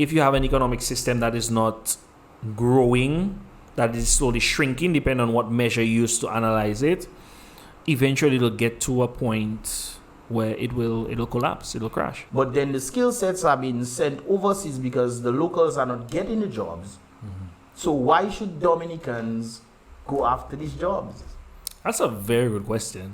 if you have an economic system that is not growing, that is slowly shrinking, depending on what measure you use to analyze it, eventually it'll get to a point where it'll collapse, it'll crash. But then the skill sets are being sent overseas because the locals are not getting the jobs. So why should Dominicans go after these jobs? That's a very good question.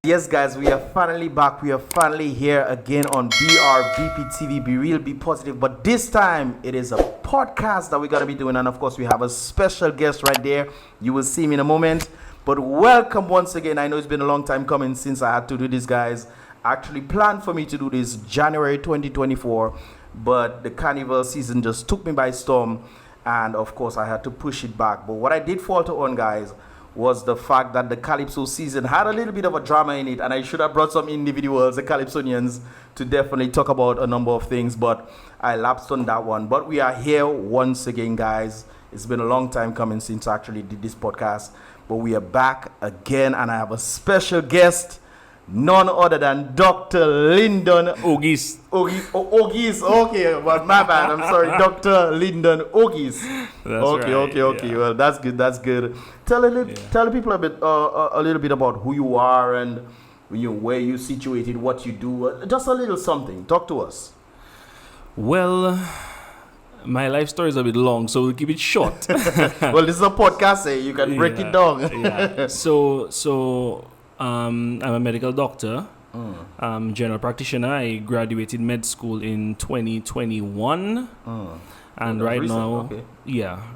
Yes, guys, we are finally back. We are finally here again on BrBpTV, Be Real, Be Positive. But this time, it is a podcast that we're going to be doing. And of course, we have a special guest right there. You will see him in a moment. But welcome once again. I know it's been a long time coming since I had to do this, guys. Actually planned for me to do this January 2024. But the carnival season just took me by storm. And of course, I had to push it back. But what I did falter on, guys, was the fact that the Calypso season had a little bit of a drama in it, and I should have brought some individuals, the Calypsonians, to definitely talk about a number of things, but I lapsed on that one. But we are here once again, guys. It's been a long time coming since I actually did this podcast, but we are back again, and I have a special guest, none other than Dr. LYNDON Auguiste. Auguiste, okay, but my bad, I'm sorry, Dr. LYNDON Auguiste. Okay. Yeah. Well, that's good. Tell the people a little bit about who you are and where you're situated, what you do, just a little something. Talk to us. Well, my life story is a bit long, so we'll keep it short. Well, this is a podcast, you can break it down. Yeah. So I'm a medical doctor, general practitioner. I graduated med school in 2021. And right now,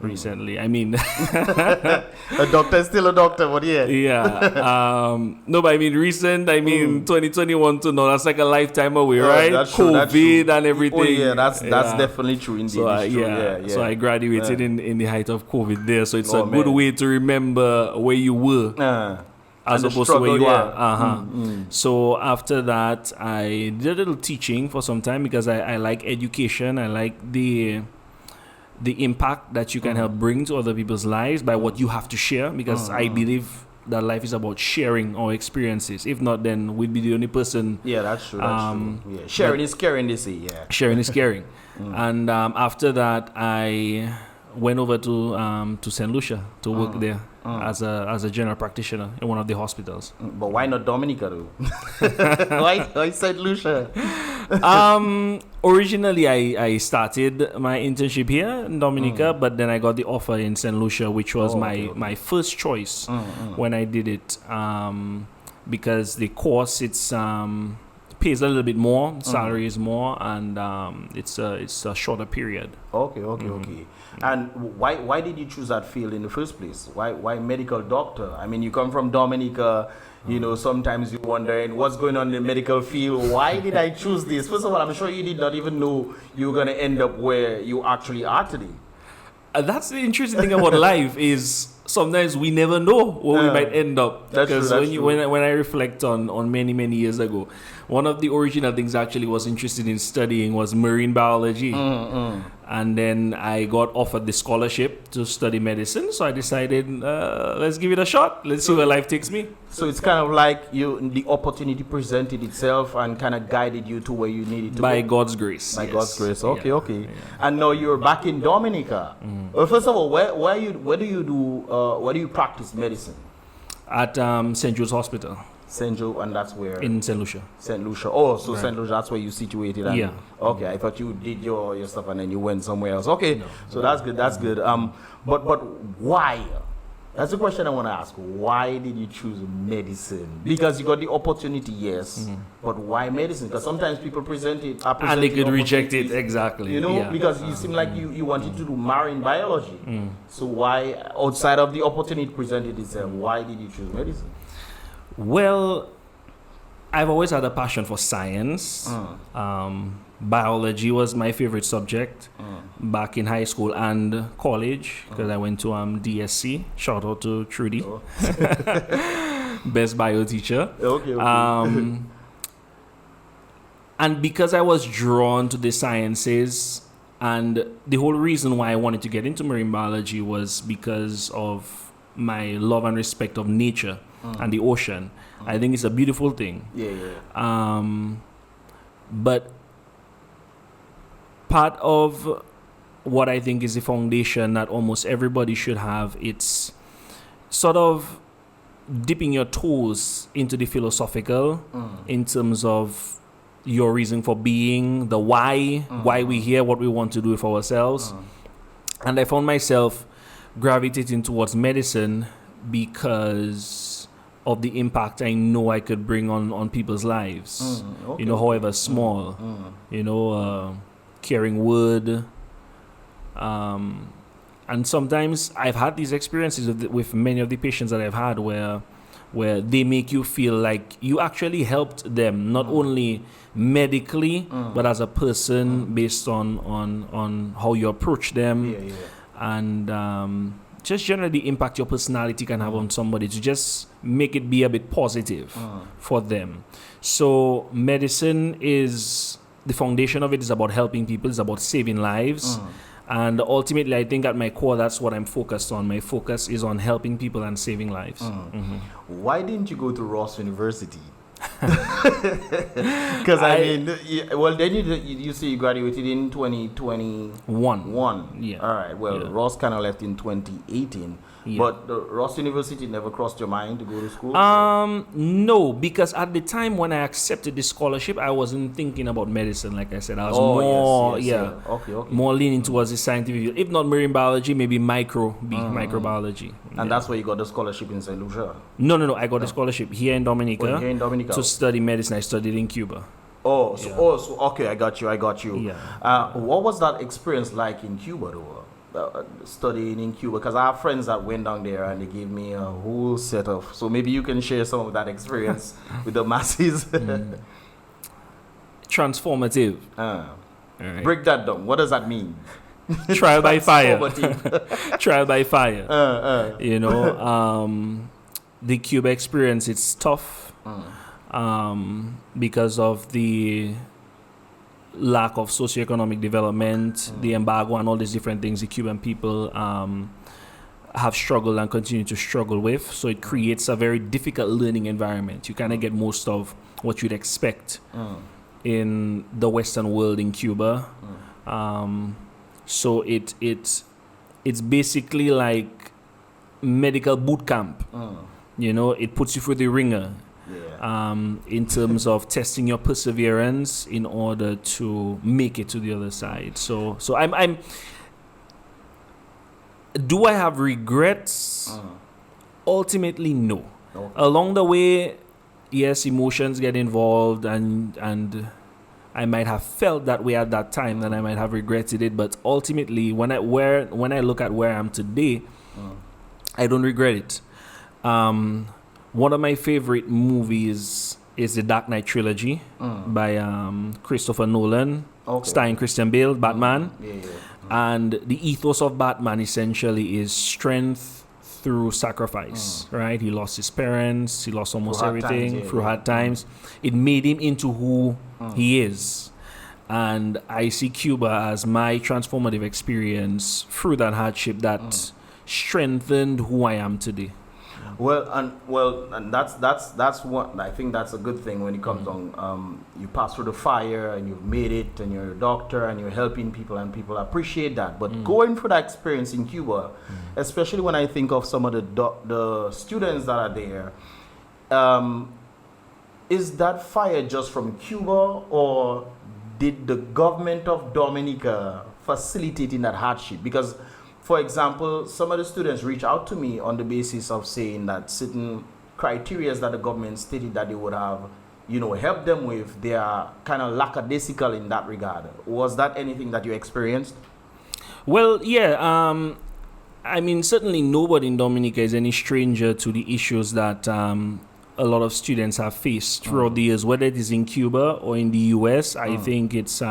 recently. I mean, a doctor is still a doctor, but yeah. Yeah. No, but I mean, recent, 2021 to now, that's like a lifetime away, right? That's true, COVID and everything. Oh, yeah, that's definitely true indeed. So, So I graduated in the height of COVID there. So it's a good way to remember where you were. As opposed to where you are. So after that, I did a little teaching for some time because I like education. I like the impact that you can help bring to other people's lives by what you have to share, because I believe that life is about sharing our experiences. If not, then we'd be the only person. Yeah, that's true. Yeah. Sharing is caring, they say. Yeah. Sharing is caring. And after that, I went over to St. Lucia to work there as a general practitioner in one of the hospitals. But why not Dominica though? why St. Lucia? Originally I started my internship here in Dominica, but then I got the offer in St. Lucia, which was my first choice when I did it, because the course pays a little bit more, salary is more, and it's a shorter period. Okay. And why did you choose that field in the first place? Why medical doctor? I mean, you come from Dominica, sometimes you're wondering what's going on in the medical field. Why did I choose this? First of all, I'm sure you did not even know you were going to end up where you actually are today. That's the interesting thing about life is sometimes we never know where we might end up. Because when I reflect on many years ago, one of the original things I actually was interested in studying was marine biology. And then I got offered the scholarship to study medicine. So I decided, let's give it a shot. Let's see where life takes me. So it's kind of like the opportunity presented itself and kind of guided you to where you needed to By go. God's grace. By God's grace. Okay. Yeah. And now you're back in Dominica. Well, first of all, where do you practice medicine? At St. Jude's Hospital. St. Jude, and that's where? In St. Lucia. St. Lucia. Oh, so right. St. Lucia, that's where you situated. And, yeah. Okay, I thought you did your stuff and then you went somewhere else. Okay, so that's good. But why? That's the question I want to ask. Why did you choose medicine? Because you got the opportunity, yes. But why medicine? Because sometimes people present it. And they could reject it, exactly. Because you seem like you wanted to do marine biology. So why, outside of the opportunity presented itself, why did you choose medicine? Well, I've always had a passion for science. Biology was my favorite subject back in high school and college, because I went to DSC. Shout out to Trudy, best bio teacher. Okay. And because I was drawn to the sciences, and the whole reason why I wanted to get into marine biology was because of my love and respect of nature and the ocean. I think it's a beautiful thing. But part of what I think is the foundation that almost everybody should have, it's sort of dipping your toes into the philosophical in terms of your reason for being, the why we're here, what we want to do for ourselves. And I found myself gravitating towards medicine because of the impact I know I could bring on people's lives, however small, carrying wood. And sometimes I've had these experiences with many of the patients that I've had where they make you feel like you actually helped them, not only medically, but as a person based on how you approach them. And just generally impact your personality can have on somebody to just make it be a bit positive for them. So medicine is, the foundation of it is about helping people, it's about saving lives. And ultimately, I think at my core, that's what I'm focused on. My focus is on helping people and saving lives. Why didn't you go to Ross University? Because then you say you graduated in 2021. Yeah. All right. Well, Ross kind of left in 2018. Yeah. But the Ross University never crossed your mind to go to school? No, because at the time when I accepted the scholarship, I wasn't thinking about medicine. Like I said, I was more leaning towards the scientific field. If not marine biology, maybe microbiology. And that's where you got the scholarship in St. Lucia? No. I got the scholarship here in Dominica. To study medicine. I studied in Cuba. Okay, I got you. Yeah. What was that experience like in Cuba, though? Studying in Cuba, because I have friends that went down there and they gave me a whole set of, so maybe you can share some of that experience with the masses. Transformative. Right. Break that down. What does that mean? Trial by fire. Trial by fire. The Cuba experience, it's tough because of the lack of socioeconomic development, the embargo, and all these different things the Cuban people have struggled and continue to struggle with. So it creates a very difficult learning environment. You kind of get most of what you'd expect in the Western world in Cuba. So it's basically like medical boot camp. It puts you through the ringer. In terms of testing your perseverance in order to make it to the other side. So I'm do I have regrets? Ultimately, no. Along the way, yes, emotions get involved, and I might have felt that way at that time, and I might have regretted it. But ultimately, when I look at where I am today, I don't regret it. One of my favorite movies is the Dark Knight trilogy by Christopher Nolan, starring Christian Bale, Batman. And the ethos of Batman essentially is strength through sacrifice, right? He lost his parents, he lost almost everything through hard times. It made him into who he is. And I see Cuba as my transformative experience through that hardship that strengthened who I am today. And that's what I think that's a good thing when it comes on. You pass through the fire and you've made it, and you're a doctor and you're helping people, and people appreciate that. But going through that experience in Cuba, especially when I think of some of the students that are there, is that fire just from Cuba, or did the government of Dominica facilitate in that hardship? Because, for example, some of the students reach out to me on the basis of saying that certain criteria that the government stated that they would have, helped them with, they are kind of lackadaisical in that regard. Was that anything that you experienced? Well, yeah. Certainly nobody in Dominica is any stranger to the issues that a lot of students have faced throughout the years, whether it is in Cuba or in the US. I think it's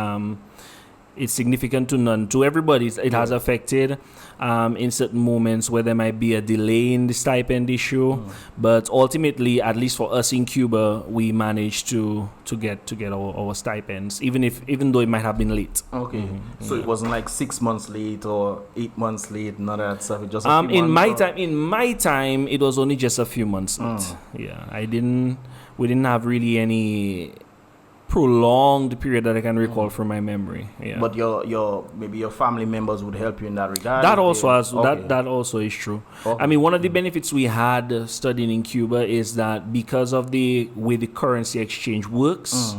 significant to everybody. It has affected in certain moments where there might be a delay in the stipend issue, but ultimately, at least for us in Cuba, we managed to get our stipends, even though it might have been late. So it wasn't like 6 months late or 8 months late, none of that stuff. It just in my time, it was only just a few months late. We didn't have really any prolonged period that I can recall from my memory. Yeah. But maybe your family members would help you in that regard. That also is true. Okay. I mean, one of the benefits we had studying in Cuba is that because of the way the currency exchange works,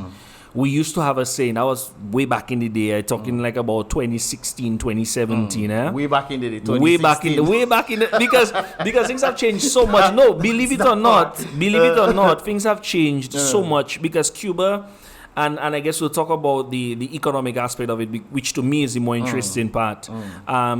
we used to have a saying. That was way back in the day, talking like about 2016, 2017. Way back in the day, 2016. Way back in the because things have changed so much. No, believe it or not, things have changed so much because Cuba. And I guess we'll talk about the economic aspect of it, which to me is the more interesting part.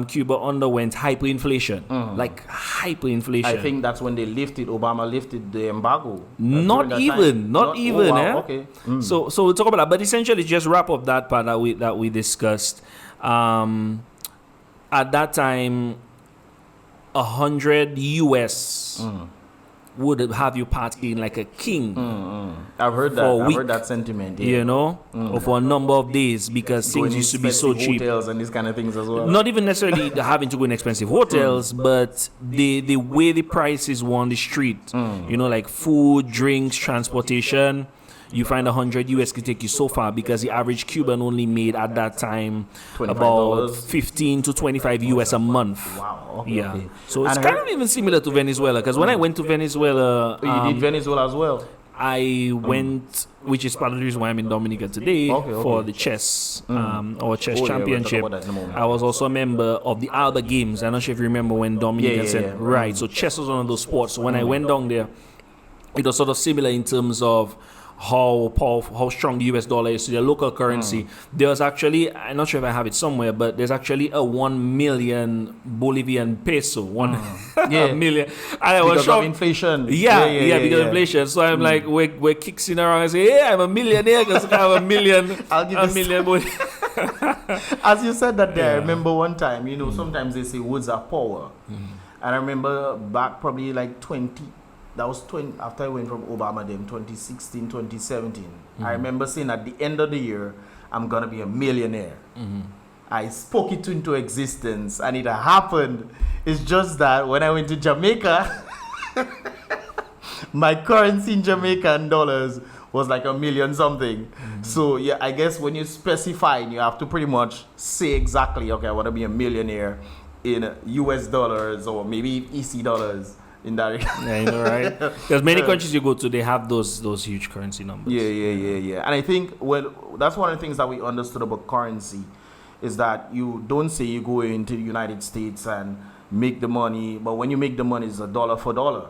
Cuba underwent hyperinflation, like hyperinflation. I think that's when Obama lifted the embargo. Not even. Wow, okay. So we'll talk about that. But essentially, just wrap up that part that we discussed. At that time, 100 US would have you partying like a king. I've heard that. I've heard that sentiment. Yeah. You know, for a number of days because things used to be so cheap. Hotels and these kind of things as well. Not even necessarily having to go in expensive hotels, but the way the prices were on the street. You know, like food, drinks, transportation. You find 100 US can take you so far because the average Cuban only made at that time about 15 to 25 US a month. Wow. Okay, yeah. Okay. So it's kind of even similar to Venezuela because when I went to Venezuela, you did Venezuela as well. I went, which is part of the reason why I'm in Dominica today for the chess or chess championship. I was also a member of the ALBA games. I'm not sure if you remember when Dominica said right. So chess was one of those sports. So when I went down there, it was sort of similar in terms of how powerful, how strong the US dollar is to the local currency. There was actually, I'm not sure if I have it somewhere, but there's actually a 1 million Bolivian peso. 1 million. Because of inflation. Because of inflation. So I'm like, we're kicking around and say, hey, I'm a millionaire because I have a million. As you said that there, I remember one time, you know, sometimes they say words are power. And I remember back probably like 20, that was 20, after I went from Obama then 2016, 2017. I remember saying at the end of the year, I'm going to be a millionaire. I spoke it into existence and it happened. It's just that when I went to Jamaica, my currency in Jamaican dollars was like $1 million something. So yeah, I guess when you specify, you have to pretty much say exactly, okay, I want to be a millionaire in US dollars or maybe EC dollars. In that yeah, you know, right? Because many countries you go to, they have those huge currency numbers. Yeah. And I think that's one of the things that we understood about currency is that you don't say you go into the United States and make the money, but when you make the money, it's $1 for $1.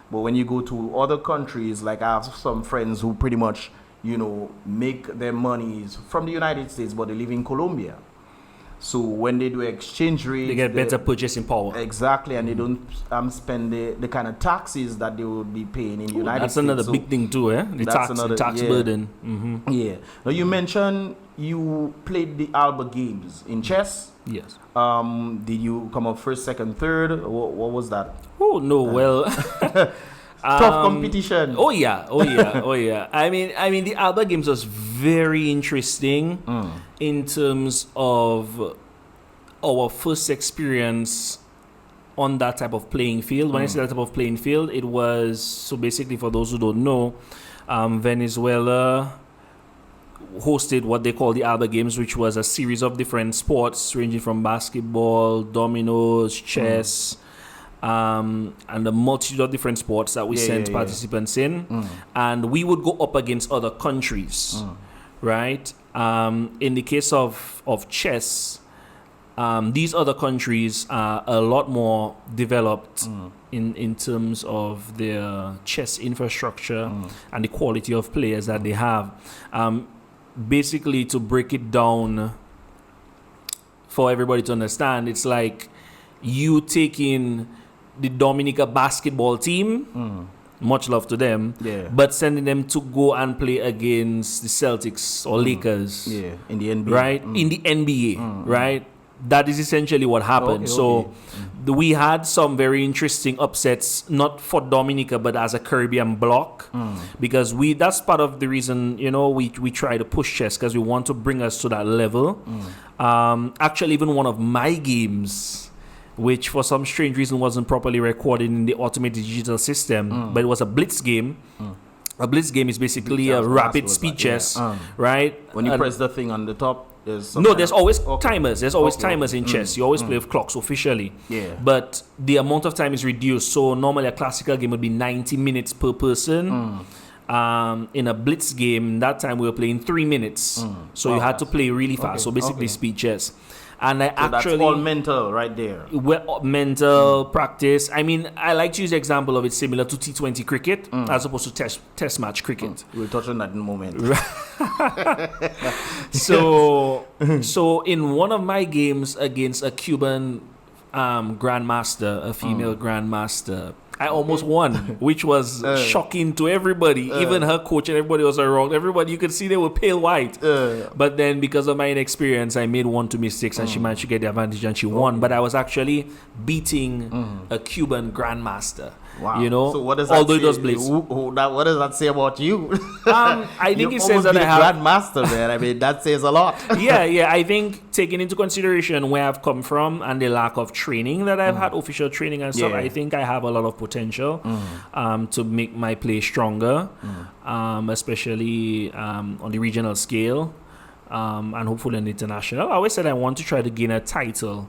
But when you go to other countries, like I have some friends who pretty much, you know, make their monies from the United States, but they live in Colombia. So when they do exchange rates, they get better purchasing power. Exactly, and they don't spend the kind of taxes that they would be paying in the United States. That's another big thing too, eh? The tax burden. Yeah. Now you mentioned you played the ALBA games in chess. Yes. Did you come up first, second, third? What was that? Oh no, well. Tough competition. Oh yeah. I mean, the ALBA games was very interesting in terms of our first experience on that type of playing field. When I say that type of playing field, it was, so basically for those who don't know, Venezuela hosted what they call the ALBA games, which was a series of different sports ranging from basketball, dominoes, chess, and a multitude of different sports that we sent participants in. And we would go up against other countries, right? In the case of chess, these other countries are a lot more developed in terms of their chess infrastructure and the quality of players that they have. Basically, to break it down for everybody to understand, it's like you taking the Dominica basketball team, much love to them, but sending them to go and play against the Celtics or Lakers. Yeah, in the NBA. Right? In the NBA, right? That is essentially what happened. We had some very interesting upsets, not for Dominica, but as a Caribbean bloc, because that's part of the reason, you know, we try to push chess, because we want to bring us to that level. Actually, even one of my games, which for some strange reason wasn't properly recorded in the automated digital system, but it was a blitz game. A blitz game is basically a rapid speed chess, right? When you press the thing on the top, there's always timers. There's always timers in chess. You always play with clocks officially. Yeah. But the amount of time is reduced. So normally a classical game would be 90 minutes per person. In a blitz game, that time we were playing 3 minutes. So you had to play really fast. So basically speed chess. And that's all mental right there. Well, mental practice. I mean, I like to use the example of it similar to T20 cricket as opposed to test match cricket. We'll touch on that in a moment. So in one of my games against a Cuban grandmaster, a female grandmaster, I almost won, which was shocking to everybody. Even her coach and everybody was around. Everybody, you could see they were pale white. But then because of my inexperience, I made 1 2 mistakes and she managed to get the advantage and she won. But I was actually beating a Cuban grandmaster. Wow. You know, so what does that although say? it does blitz. What does that say about you? I think it says that I have grandmaster, man. I mean, that says a lot. yeah. I think taking into consideration where I've come from and the lack of training that I've had, official training and stuff, I think I have a lot of potential to make my play stronger, especially on the regional scale. And hopefully on the international. I always said I want to try to gain a title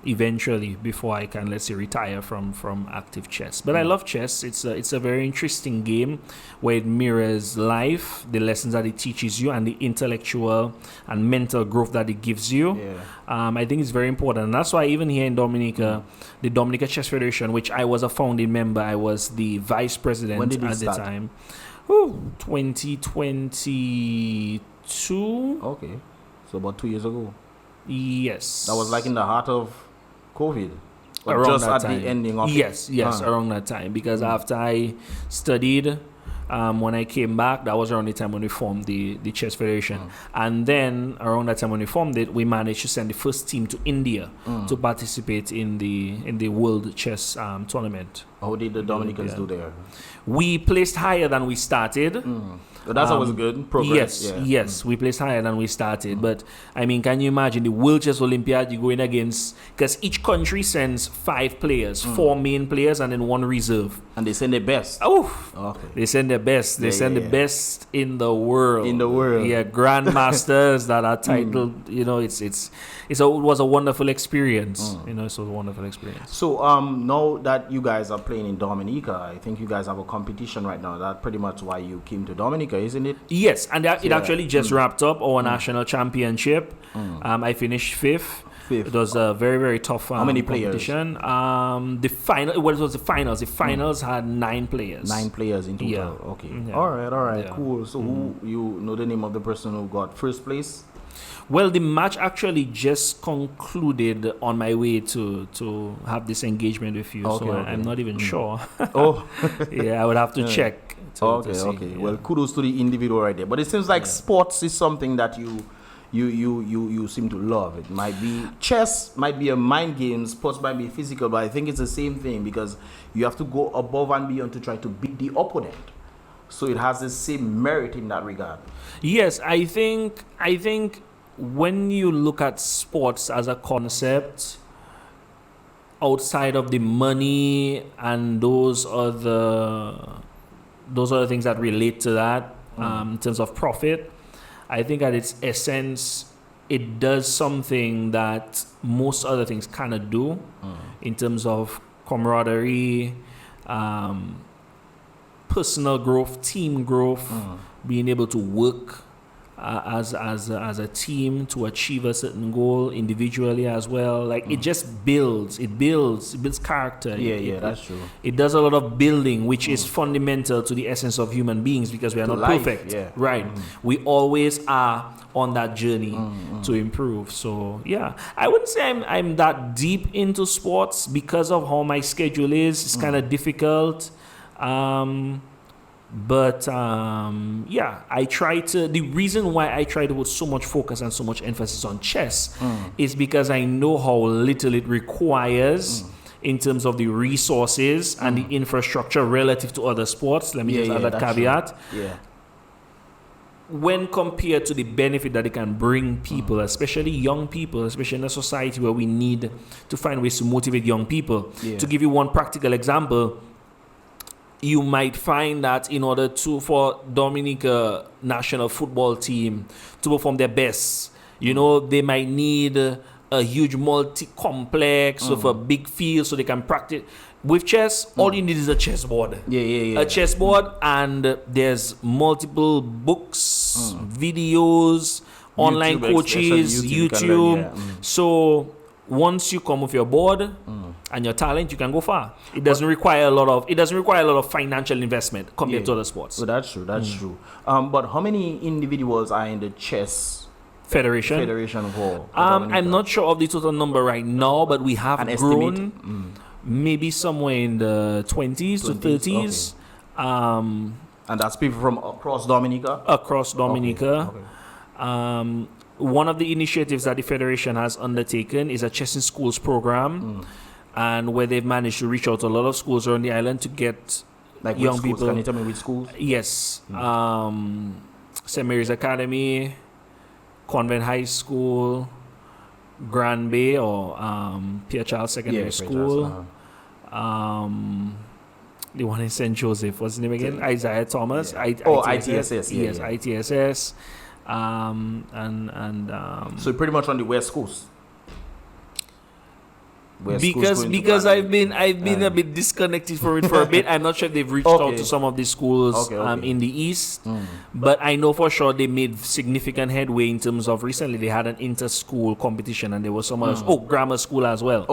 eventually before I can, let's say, retire from active chess. But I love chess. It's a very interesting game where it mirrors life, the lessons that it teaches you, and the intellectual and mental growth that it gives you. I think it's very important. And that's why even here in Dominica, the Dominica Chess Federation, which I was a founding member, I was the vice president at the time. 2022. Okay, so about 2 years ago. Yes, that was like in the heart of COVID, or around just that at time. the ending of yes, around that time. Because after I studied, when I came back, that was around the time when we formed the Chess Federation. And then around that time when we formed it, we managed to send the first team to India to participate in the World Chess Tournament. How did the Dominicans do there? We placed higher than we started. So that's always good progress. Yes, we placed higher than we started. But I mean, can you imagine the World Chess Olympiad you're going against? Because each country sends 5 players, 4 main players, and then 1 reserve. And they send their best. They send their best. They send the best in the world. Yeah, grandmasters that are titled. You know, it was a wonderful experience. You know, so a wonderful experience. So now that you guys are playing in Dominica, I think you guys have a competition right now. That's pretty much why you came to Dominica, isn't it? Yes, and it actually just wrapped up our national championship. I finished 5th. It was a very, very tough How many competition. The final, well, it was the finals. The finals had 9 players. 9 players in total. Yeah. Okay. Yeah. All right. Yeah. Cool. So who, you know the name of the person who got first place? Well, the match actually just concluded on my way to have this engagement with you. Okay, so I'm not even sure. Yeah, I would have to check. To see. Okay. Yeah. Well, kudos to the individual right there. But it seems like sports is something that you seem to love. It might be chess, might be a mind game. Sports might be physical, but I think it's the same thing because you have to go above and beyond to try to beat the opponent. So it has the same merit in that regard. Yes, I think when you look at sports as a concept, outside of the money and those other things that relate to that, in terms of profit, I think at its essence, it does something that most other things cannot do in terms of camaraderie, personal growth, team growth, being able to work as a team to achieve a certain goal individually as well. Like it just builds character. That's true. It does a lot of building, which is fundamental to the essence of human beings because we are not perfect. Right. We always are on that journey to improve. So yeah, I wouldn't say I'm that deep into sports because of how my schedule is. It's kind of difficult. But I try to. The reason why I try to put so much focus and so much emphasis on chess is because I know how little it requires in terms of the resources and the infrastructure relative to other sports. Let me just add that caveat. True. Yeah. When compared to the benefit that it can bring people, especially young people, especially in a society where we need to find ways to motivate young people. To give you one practical example. you might find that in order for Dominica national football team to perform their best, you know, they might need a huge multi-complex with a big field so they can practice. With chess, all you need is a chessboard. Yeah. A chessboard, and there's multiple books, videos, online coaches, YouTube. So once you come with your board and your talent, you can go far. It doesn't require a lot of financial investment compared to other sports. So that's true. That's true. But how many individuals are in the chess Federation hall? I'm not sure of the total number right now, but we have grown maybe somewhere in the 20s to 30s. Okay. And that's people from across Dominica? Across Dominica. Okay. One of the initiatives that the Federation has undertaken is a Chess in Schools program, and where they've managed to reach out to a lot of schools around the island to get young people. Can you tell me which schools? Yes. St. Mary's Academy, Convent High School, Grand Bay or Pierre Charles Secondary School. The one in St. Joseph, what's his name again? Isaiah Thomas. ITSS. Yes, ITSS. So pretty much on the West Coast. Because I've been a bit disconnected from it for a bit. I'm not sure if they've reached out to some of the schools in the East, but I know for sure they made significant headway in terms of recently they had an inter-school competition and there was some others. Grammar school as well.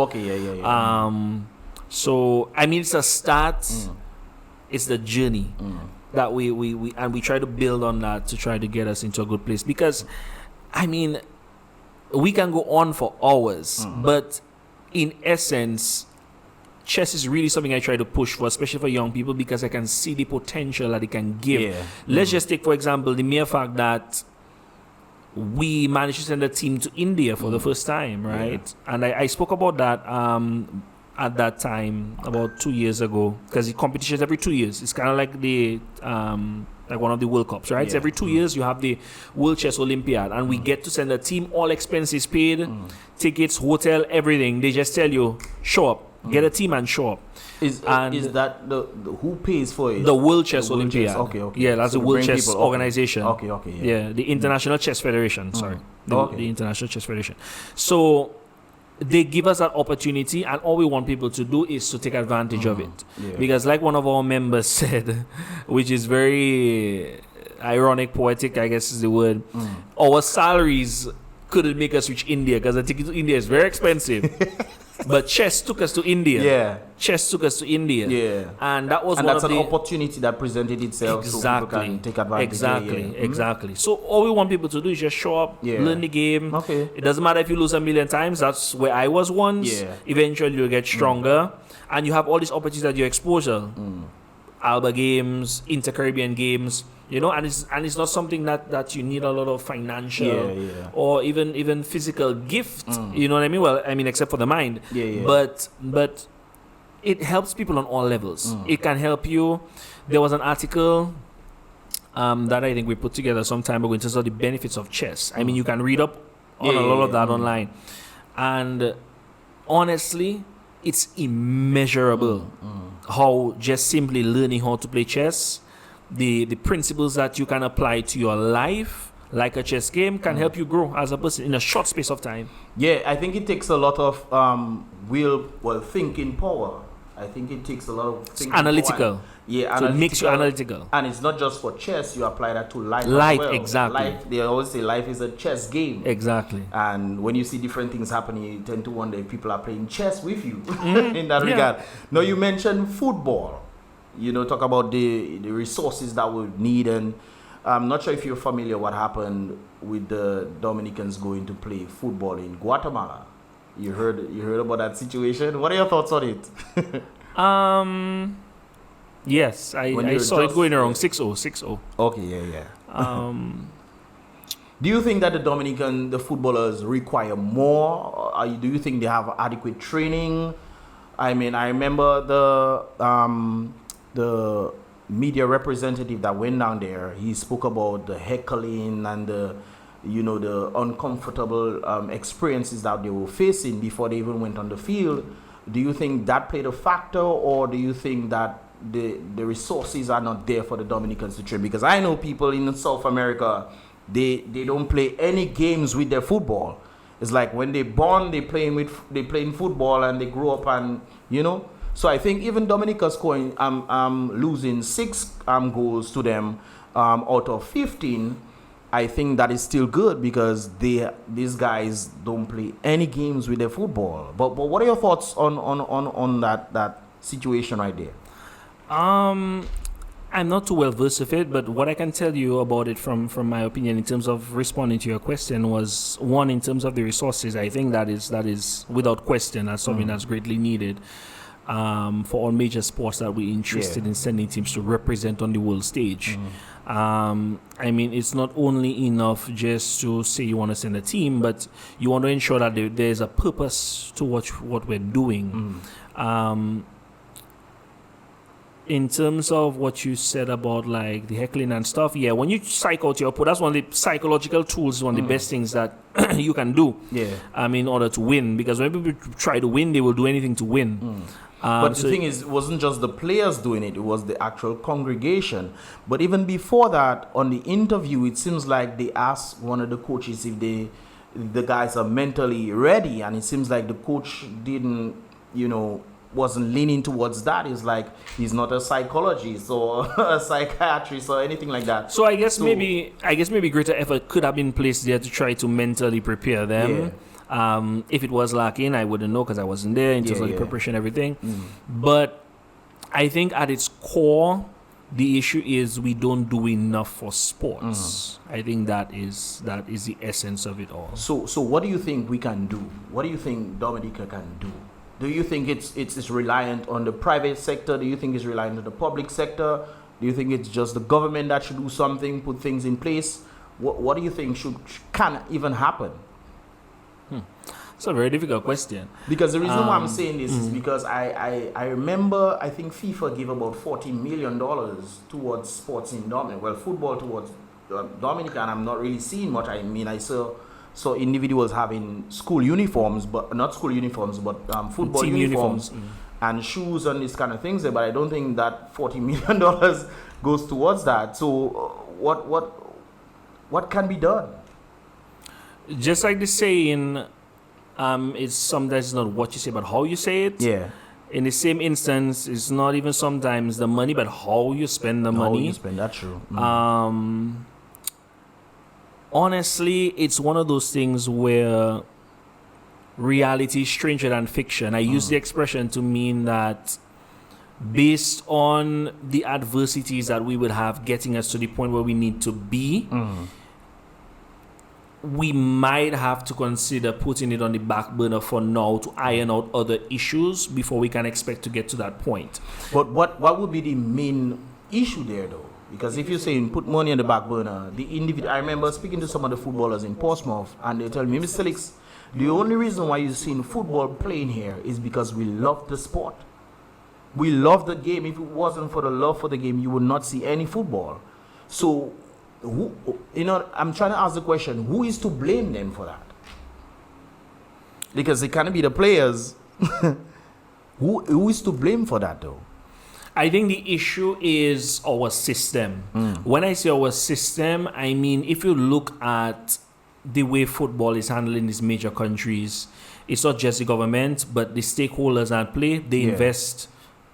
So I mean, it's a start. It's the journey that we try to build on that to try to get us into a good place. Because I mean, we can go on for hours, but in essence, chess is really something I try to push for, especially for young people, because I can see the potential that it can give. Let's just take, for example, the mere fact that we managed to send a team to India for the first time, right? And I spoke about that at that time about 2 years ago, because the competition is every 2 years. It's kind of like the like one of the World Cups, right? So every 2 years you have the World Chess Olympiad, and we get to send a team, all expenses paid, tickets, hotel, everything. They just tell you, show up, get a team and show up. Is that the who pays for it? The World Chess Olympiad. Okay. Yeah, that's the World Chess organization. Okay. Yeah, the International Chess Federation. Sorry, the International Chess Federation. So they give us that opportunity, and all we want people to do is to take advantage of it. Because like one of our members said, which is very ironic, poetic, I guess is the word, our salaries couldn't make us reach India because the ticket to India is very expensive. But chess took us to India. Chess took us to India. And that was an opportunity that presented itself so people can take advantage. Exactly. So all we want people to do is just show up, learn the game. It doesn't matter if you lose 1,000,000 times. That's where I was once. Eventually you'll get stronger. And you have all these opportunities at your exposure. ALBA games, Inter-Caribbean games, you know, and it's not something that you need a lot of financial or even physical gift, you know what I mean? Well, I mean, except for the mind. But it helps people on all levels. It can help you. There was an article that I think we put together some time ago in terms of the benefits of chess. I mean, you can read up on a lot of that online. And honestly, it's immeasurable how just simply learning how to play chess, the principles that you can apply to your life, like a chess game, can help you grow as a person in a short space of time. I think it takes a lot of thinking power. I think it takes a lot of thinking analytical. Power. So it makes you analytical. And it's not just for chess, you apply that to life as well. Exactly. They always say life is a chess game. Exactly. And when you see different things happening, you tend to wonder if people are playing chess with you in that regard. Now, you mentioned football. You know, talk about the resources that we need. And I'm not sure if you're familiar what happened with the Dominicans going to play football in Guatemala. You heard about that situation? What are your thoughts on it? Yes, I saw it going around 6-0. Okay, do you think that the footballers require more? Or do you think they have adequate training? I mean, I remember the media representative that went down there. He spoke about the heckling and the uncomfortable experiences that they were facing before they even went on the field. Do you think that played a factor, or do you think that the resources are not there for the Dominicans to train? Because I know people in South America, they don't play any games with their football. It's like when they born, they playing football, and they grow up, and So I think even Dominica scoring, losing 6 goals to them out of 15. I think that is still good because these guys don't play any games with their football. But what are your thoughts on that situation right there? I'm not too well versed with it, but what I can tell you about it from my opinion in terms of responding to your question was, one, in terms of the resources, I think that is without question that's something that's greatly needed for all major sports that we're interested in sending teams to represent on the world stage. I mean, it's not only enough just to say you want to send a team, but you want to ensure that there's a purpose to what we're doing. In terms of what you said about like the heckling and stuff, when you psych out your opponent, that's one of the psychological tools, one of the best things that you can do. In order to win, because when people try to win, they will do anything to win. But the thing is, it wasn't just the players doing it, it was the actual congregation. But even before that, on the interview, it seems like they asked one of the coaches if the guys are mentally ready, and it seems like the coach didn't, wasn't leaning towards that. It's like he's not a psychologist or a psychiatrist or anything like that. So I guess maybe greater effort could have been placed there to try to mentally prepare them. If it was lacking, I wouldn't know because I wasn't there in terms of the preparation and everything. But I think at its core, the issue is we don't do enough for sports. I think that is the essence of it all. So what do you think we can do? What do you think Dominica can do? Do you think it's reliant on the private sector? Do you think it's reliant on the public sector? Do you think it's just the government that should do something, put things in place? What do you think can even happen? It's a very difficult question. Because the reason why I'm saying this is because I remember, I think FIFA gave about $40 million towards sports in Dominica. Well, football towards Dominica, and I'm not really seeing much. I mean, I saw individuals having school uniforms, but not school uniforms, but football team uniforms and shoes and these kind of things. But I don't think that $40 million goes towards that. So what can be done? Just like the saying, it's sometimes not what you say, but how you say it. In the same instance, it's not even sometimes the money, but how you spend the money. How you spend, that's true. Honestly, it's one of those things where reality is stranger than fiction. I use the expression to mean that based on the adversities that we would have getting us to the point where we need to be, we might have to consider putting it on the back burner for now to iron out other issues before we can expect to get to that point. But what would be the main issue there, though? Because if you're saying put money on the back burner, I remember speaking to some of the footballers in Portsmouth, and they tell me, Mr. Felix, the only reason why you're seeing football playing here is because we love the sport. We love the game. If it wasn't for the love for the game, you would not see any football. So, I'm trying to ask the question, who is to blame then for that? Because it can't be the players. Who is to blame for that, though? I think the issue is our system. When I say our system, I mean if you look at the way football is handled in these major countries, it's not just the government, but the stakeholders at play. They invest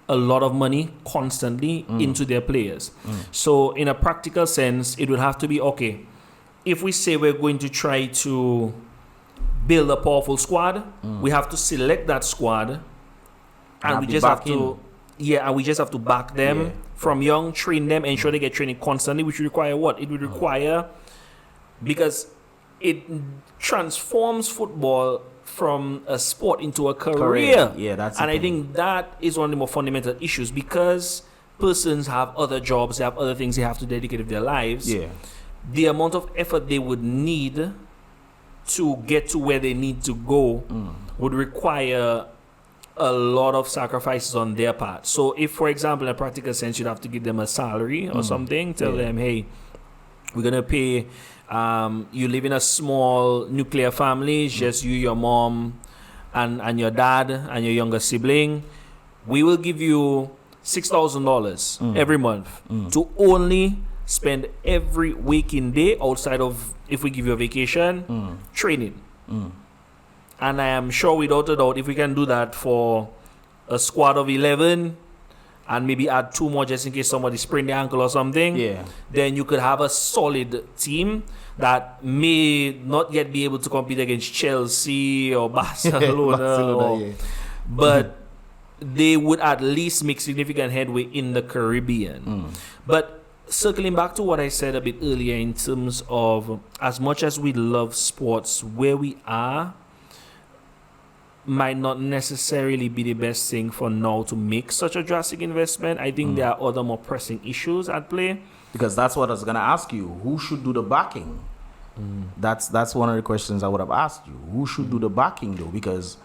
a lot of money constantly into their players. So in a practical sense, it would have to be, okay, if we say we're going to try to build a powerful squad, we have to select that squad, and we just have to... and we just have to back them from young, train them, ensure they get training constantly, which would require what? It would require, because it transforms football from a sport into a career. And I think that is one of the more fundamental issues, because persons have other jobs, they have other things they have to dedicate to their lives. The amount of effort they would need to get to where they need to go would require a lot of sacrifices on their part. So if, for example, in a practical sense, you'd have to give them a salary or something, tell them, hey, we're going to pay, you live in a small nuclear family, it's just you, your mom, and your dad, and your younger sibling. We will give you $6,000 every month to only spend every waking day outside of, if we give you a vacation, training. And I am sure without a doubt, if we can do that for a squad of 11 and maybe add 2 more just in case somebody sprained their ankle or something, then you could have a solid team that may not yet be able to compete against Chelsea or Barcelona, but they would at least make significant headway in the Caribbean. But circling back to what I said a bit earlier in terms of as much as we love sports, where we are might not necessarily be the best thing for now to make such a drastic investment. I think there are other more pressing issues at play. Because that's what I was going to ask you. Who should do the backing? That's one of the questions I would have asked you. Who should do the backing, though? Because,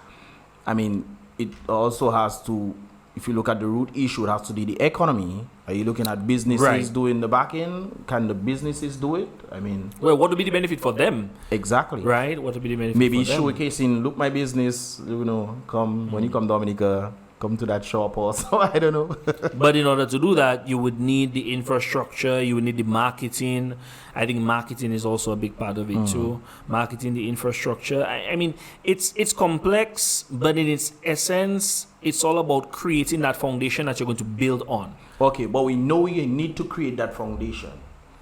I mean, it also has to, if you look at the root issue, it has to be the economy. Are you looking at businesses doing the backing? Can the businesses do it? I mean... Well, what would be the benefit for them? Exactly. Right? What would be the benefit maybe for them? Maybe showcasing, look, my business, you know, come, when you come Dominica, come to that shop or so, I don't know. But in order to do that, you would need the infrastructure, you would need the marketing. I think marketing is also a big part of it too. Marketing, the infrastructure. I mean, it's complex, but in its essence, it's all about creating that foundation that you're going to build on. Okay, but we know you need to create that foundation.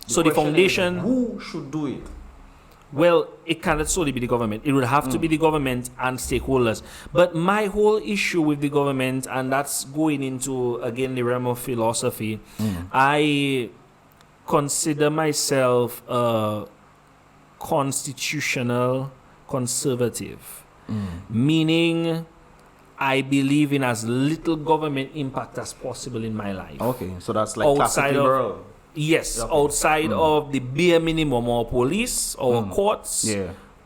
So the foundation... Who should do it? Well, it cannot solely be the government. It would have to be the government and stakeholders. But my whole issue with the government, and that's going into, again, the realm of philosophy, I consider myself a constitutional conservative, meaning I believe in as little government impact as possible in my life. Okay, so that's like classic liberal. Yes, outside of the bare minimum, or police, or courts,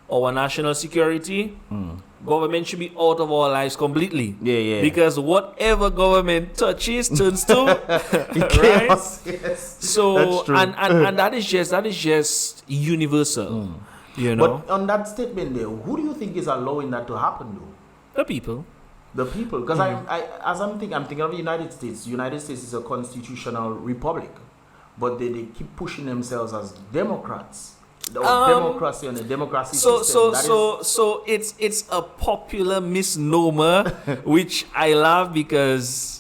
or national security, government should be out of our lives completely. Because whatever government touches turns to right. Yes. So and that is just universal. You know. But on that statement there, who do you think is allowing that to happen, though? The people. The people, because I'm thinking of the United States. The United States is a constitutional republic. But they keep pushing themselves as Democrats. The democracy and the democracy system. So it's a popular misnomer, which I love because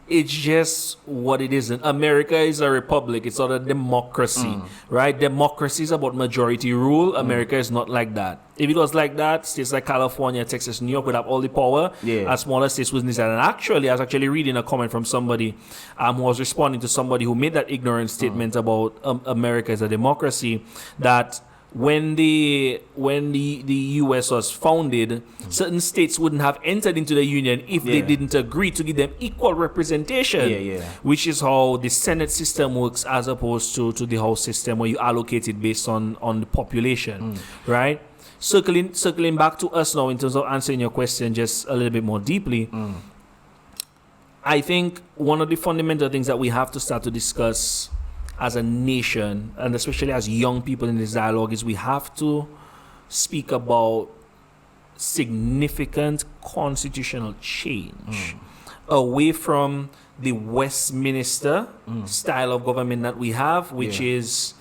it's just what it is. America is a republic. It's not a democracy, right? Democracy is about majority rule. America is not like that. If it was like that, states like California, Texas, New York would have all the power. As smaller states wouldn't decide. And actually, I was actually reading a comment from somebody who was responding to somebody who made that ignorant statement about America as a democracy, that when the U.S. was founded, certain states wouldn't have entered into the union if they didn't agree to give them equal representation, which is how the Senate system works as opposed to the House system, where you allocate it based on the population, right? Circling back to us now in terms of answering your question just a little bit more deeply, I think one of the fundamental things that we have to start to discuss as a nation, and especially as young people in this dialogue, is we have to speak about significant constitutional change away from the Westminster style of government that we have, which is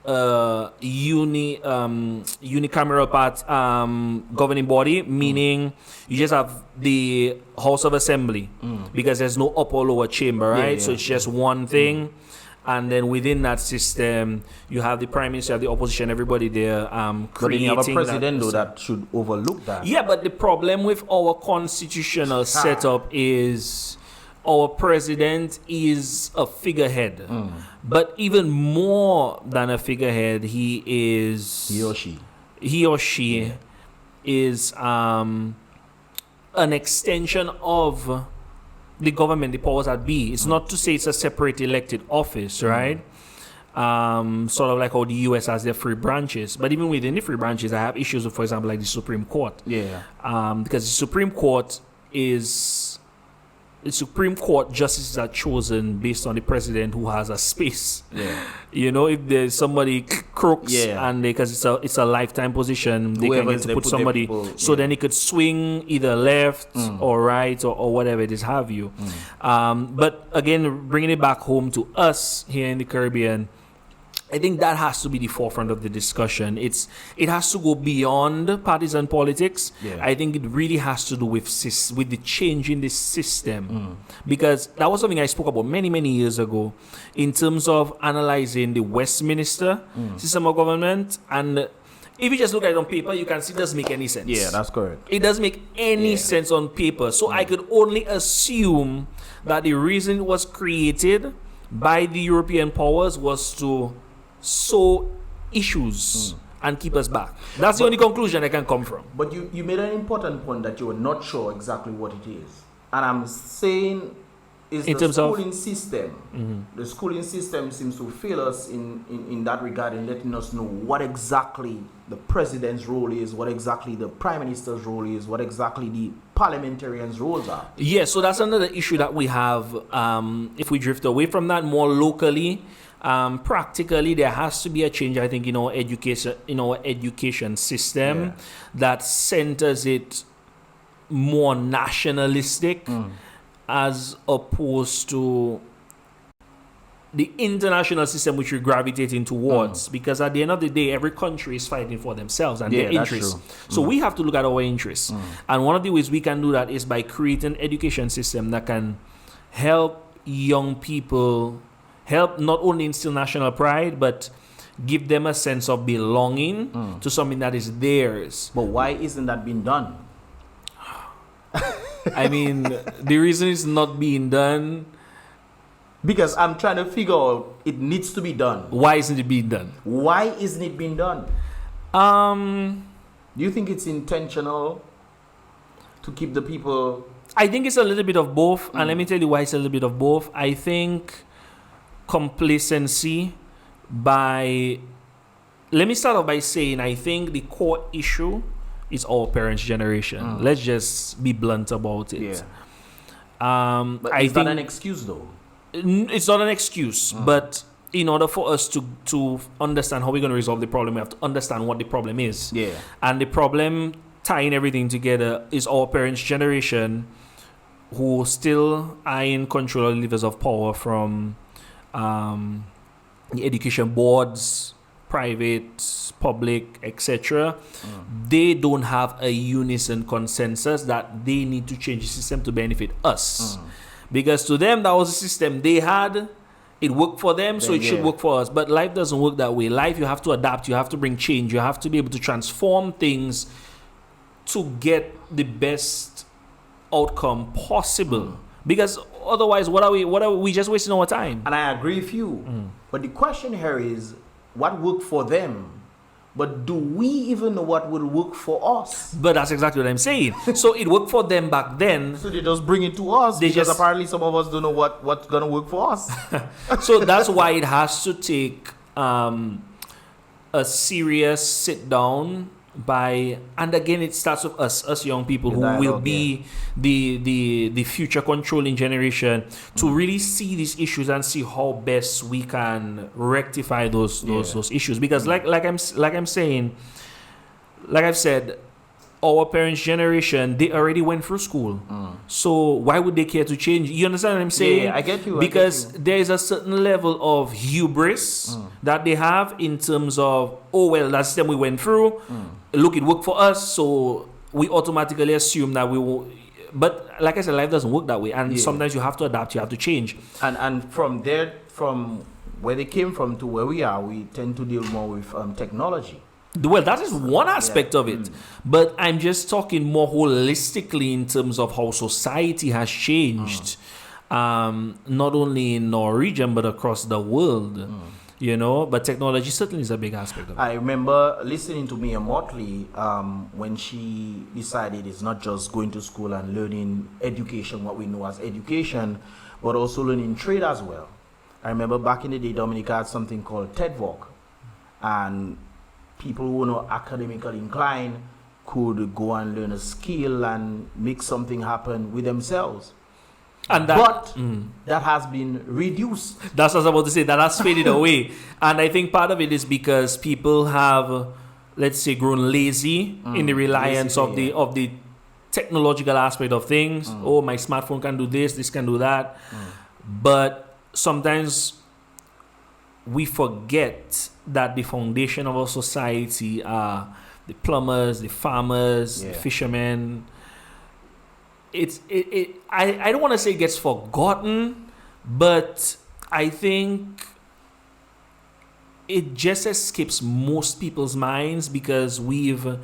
unicameral governing body, meaning you just have the House of Assembly because there's no upper or lower chamber, right? So it's just one thing. And then within that system, you have the prime minister, the opposition, everybody there creating. But then you have a president, though, that should overlook that. Yeah, but the problem with our constitutional setup is our president is a figurehead. But even more than a figurehead, he or she is an extension of the government, the powers that be. It's not to say it's a separate elected office, right? Sort of like how the US has their free branches. But even within the free branches, I have issues with, for example, like the Supreme Court. Because the Supreme Court is the Supreme Court justices are chosen based on the president who has a space. Yeah. You know, if there's somebody crooks and because it's a lifetime position, they can get to put somebody people, so then he could swing either left or right or whatever it is have you. But again, bringing it back home to us here in the Caribbean, I think that has to be the forefront of the discussion. It has to go beyond partisan politics. Yeah. I think it really has to do with the change in the system. Because that was something I spoke about many years ago in terms of analyzing the Westminster system of government. And if you just look at it on paper, you can see it doesn't make any sense. Yeah, that's correct. It doesn't make any sense on paper. So I could only assume that the reason it was created by the European powers was to sow issues and keep us back. That's the only conclusion I can come from. But you made an important point that you were not sure exactly what it is. And I'm saying is the schooling system. The schooling system seems to fail us in that regard, in letting us know what exactly the president's role is, what exactly the prime minister's role is, what exactly the parliamentarians' roles are. Yeah, so that's another issue that we have. If we drift away from that more locally, practically there has to be a change, I think, in our education system that centers it more nationalistic as opposed to the international system which we're gravitating towards, because at the end of the day, every country is fighting for themselves and their interests. So we have to look at our interests. And one of the ways we can do that is by creating an education system that can help young people, help not only instill national pride, but give them a sense of belonging to something that is theirs. But why isn't that being done? I mean, the reason it's not being done, because I'm trying to figure out it needs to be done. Why isn't it being done? Why isn't it being done? Do you think it's intentional to keep the people? I think it's a little bit of both, and let me tell you why it's a little bit of both. I think complacency let me start off by saying I think the core issue is our parents' generation. Let's just be blunt about it. But is that an excuse though? It's not an excuse, but in order for us to understand how we're going to resolve the problem, we have to understand what the problem is. And the problem, tying everything together, is our parents' generation who still are in control of levers of power from the education boards, private, public, etc. They don't have a unison consensus that they need to change the system to benefit us. Because to them, that was the system they had. It worked for them, so it should work for us. But life doesn't work that way. Life, you have to adapt. You have to bring change. You have to be able to transform things to get the best outcome possible. Because otherwise, what are we just wasting our time? And I agree with you. But the question here is, what worked for them? But do we even know what will work for us? But that's exactly what I'm saying. So it worked for them back then. So they just bring it to us because apparently some of us don't know what's going to work for us. So that's why it has to take a serious sit down and again it starts with us young people who will be the future controlling generation to really see these issues and see how best we can rectify those issues, because like I've said, our parents' generation, they already went through school. So why would they care to change? You understand what I'm saying? Yeah, I get you. Because there is a certain level of hubris that they have in terms of, oh, well, that system we went through, look, it worked for us, so we automatically assume that we will. But like I said, life doesn't work that way. And sometimes you have to adapt, you have to change. And from where they came from to where we are, we tend to deal more with technology. Well, that is one aspect of it. But I'm just talking more holistically in terms of how society has changed, not only in our region, but across the world. You know, but technology certainly is a big aspect of it. I remember listening to Mia Motley when she decided it's not just going to school and learning education, what we know as education, but also learning trade as well. I remember back in the day, Dominica had something called TEDVOC, and people who were not academically inclined could go and learn a skill and make something happen with themselves. And that, that has been reduced. That's what I was about to say. That has faded away. And I think part of it is because people have, let's say, grown lazy in the reliance of the technological aspect of things. Oh, my smartphone can do this can do that. But sometimes we forget that the foundation of our society are the plumbers, the farmers, the fishermen. I don't want to say it gets forgotten, but I think it just escapes most people's minds because we're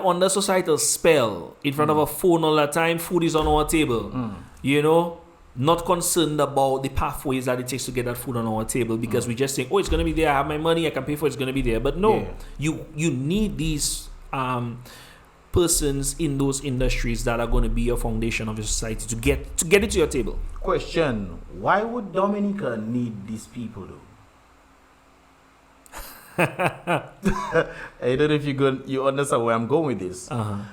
under societal spell in front of a phone all the time. Food is on our table, you know, not concerned about the pathways that it takes to get that food on our table because we just think, oh, it's going to be there. I have my money. I can pay for it. It's going to be there. But no, you need these persons in those industries that are going to be a foundation of your society to get it to your table. Question: why would Dominica need these people though? I don't know if you understand where I'm going with this.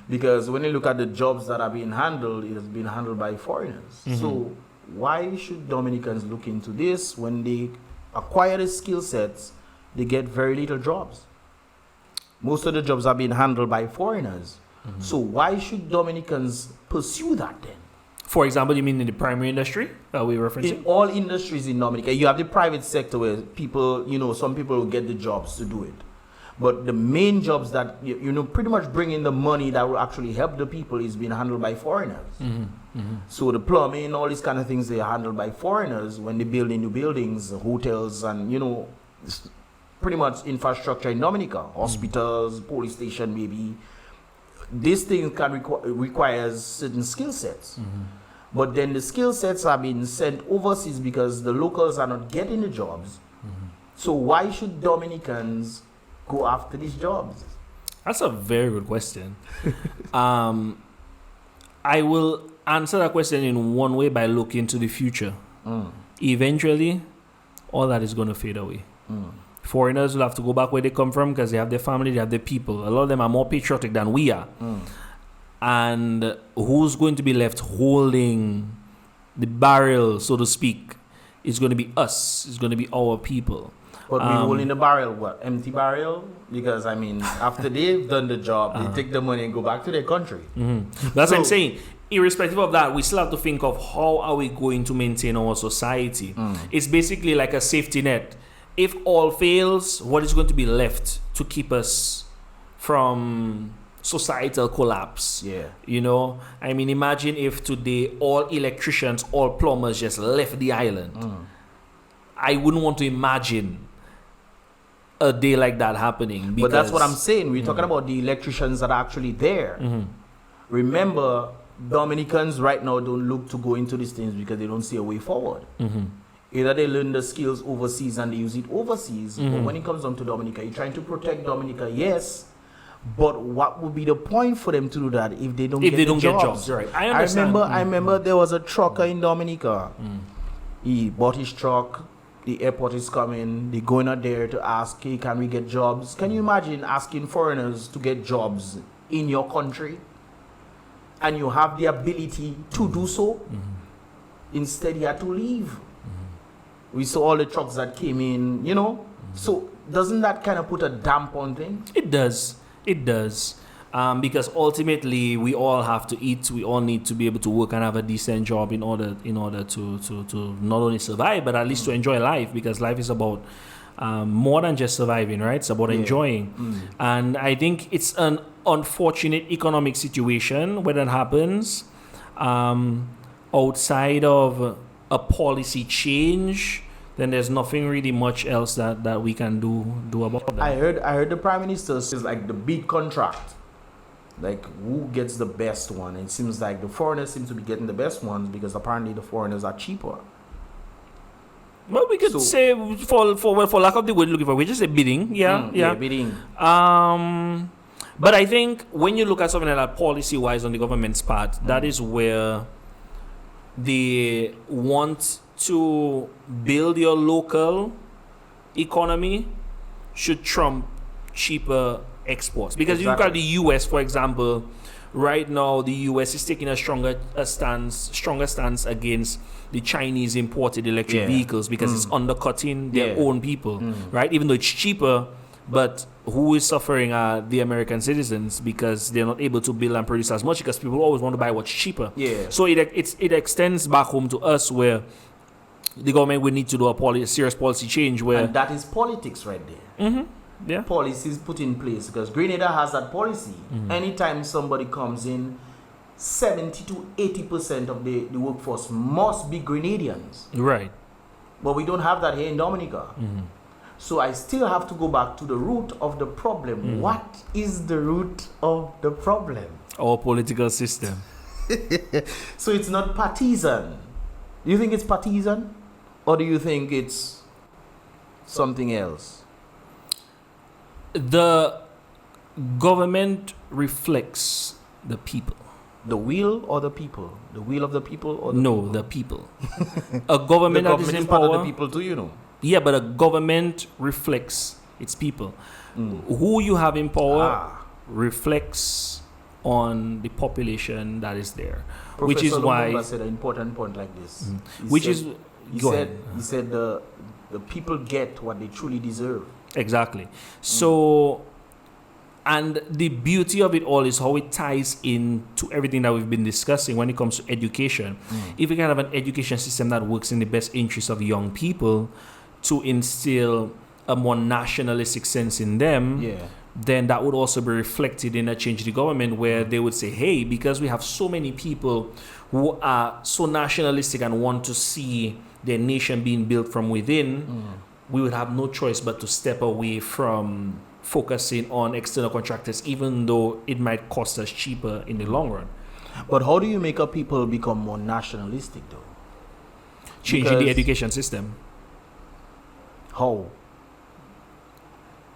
Because when you look at the jobs that are being handled, it has been handled by foreigners. So why should Dominicans look into this? When they acquire the skill sets, they get very little jobs. Most of the jobs are being handled by foreigners. So why should Dominicans pursue that then? For example, you mean in the primary industry that we're referencing? In all industries in Dominica, you have the private sector where people, you know, some people will get the jobs to do it. But the main jobs that, you know, pretty much bring in the money that will actually help the people is being handled by foreigners. So the plumbing, all these kind of things, they are handled by foreigners when they build new buildings, hotels, and, you know, pretty much infrastructure in Dominica, hospitals, police station maybe. This thing can requires certain skill sets. But then the skill sets are being sent overseas because the locals are not getting the jobs. So why should Dominicans go after these jobs? That's a very good question. I will answer that question in one way by looking to the future. Eventually, all that is going to fade away. Foreigners will have to go back where they come from because they have their family, they have their people. A lot of them are more patriotic than we are. And who's going to be left holding the barrel, so to speak? It's going to be us. It's going to be our people. But we holding the barrel, what? Empty barrel? Because, I mean, after they've done the job, they take the money and go back to their country. That's what I'm saying. Irrespective of that, we still have to think of how are we going to maintain our society. It's basically like a safety net. If all fails, what is going to be left to keep us from societal collapse? You know, I mean, imagine if today all electricians, all plumbers just left the island. I wouldn't want to imagine a day like that happening. But that's what I'm saying. We're talking about the electricians that are actually there. Remember, Dominicans right now don't look to go into these things because they don't see a way forward. Either they learn the skills overseas and they use it overseas, but when it comes down to Dominica, you're trying to protect Dominica, yes, but what would be the point for them to do that if they don't get jobs? Right. I understand. I remember there was a trucker in Dominica. He bought his truck. The airport is coming. They're going out there to ask, hey, can we get jobs? Can you imagine asking foreigners to get jobs in your country? And you have the ability to do so? Instead, you had to leave. We saw all the trucks that came in, you know. So doesn't that kind of put a damp on things? It does. It does. Because ultimately we all have to eat. We all need to be able to work and have a decent job in order to not only survive, but at least to enjoy life, because life is about more than just surviving, right? It's about enjoying. And I think it's an unfortunate economic situation when that happens. Outside of a policy change, then there's nothing really much else that we can do about that. I heard the Prime Minister says like the big contract, like who gets the best one. It seems like the foreigners seem to be getting the best ones because apparently the foreigners are cheaper. Well, we could say for lack of the word looking for, we just say bidding, bidding. But I think when you look at something like that policy-wise on the government's part, that is where they want to build your local economy should trump cheaper exports. Because you look at the US, for example, right now the US is taking a stronger stance against the Chinese imported electric vehicles because it's undercutting their own people, right? Even though it's cheaper, but who is suffering are the American citizens because they're not able to build and produce as much because people always want to buy what's cheaper. Yeah. So it extends back home to us where the government will need to do a serious policy change where... And that is politics right there. Yeah. Policies put in place because Grenada has that policy. Anytime somebody comes in, 70 to 80% of the workforce must be Grenadians. Right. But we don't have that here in Dominica. So I still have to go back to the root of the problem. What is the root of the problem? Our political system. So it's not partisan. Do you think it's partisan? Or do you think it's something else? The government reflects the people. The will or the people? The will of the people or the people? The people. A government that is in part power, of the people too, you know. Yeah, but a government reflects its people. Who you have in power reflects on the population that is there. Professor which is why Lumumba said an important point like this. He said the people get what they truly deserve. Exactly. So, and the beauty of it all is how it ties into everything that we've been discussing when it comes to education. If we can have an education system that works in the best interest of young people to instill a more nationalistic sense in them, then that would also be reflected in a change in the government where they would say, hey, because we have so many people who are so nationalistic and want to see their nation being built from within, we would have no choice but to step away from focusing on external contractors, even though it might cost us cheaper in the long run. But how do you make a people become more nationalistic, though? Changing the education system. How?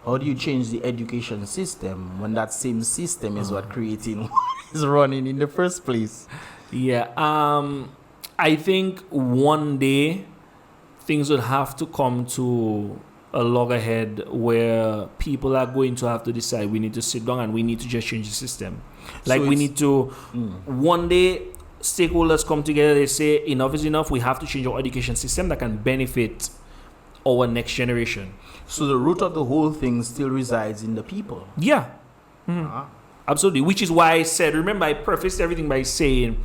How do you change the education system when that same system is what creating what is running in the first place? Yeah, I think one day things would have to come to a loggerhead where people are going to have to decide we need to sit down and we need to just change the system. Like we need to, one day stakeholders come together, they say enough is enough, we have to change our education system that can benefit our next generation. So the root of the whole thing still resides in the people. Yeah. Absolutely. Which is why I said, remember I prefaced everything by saying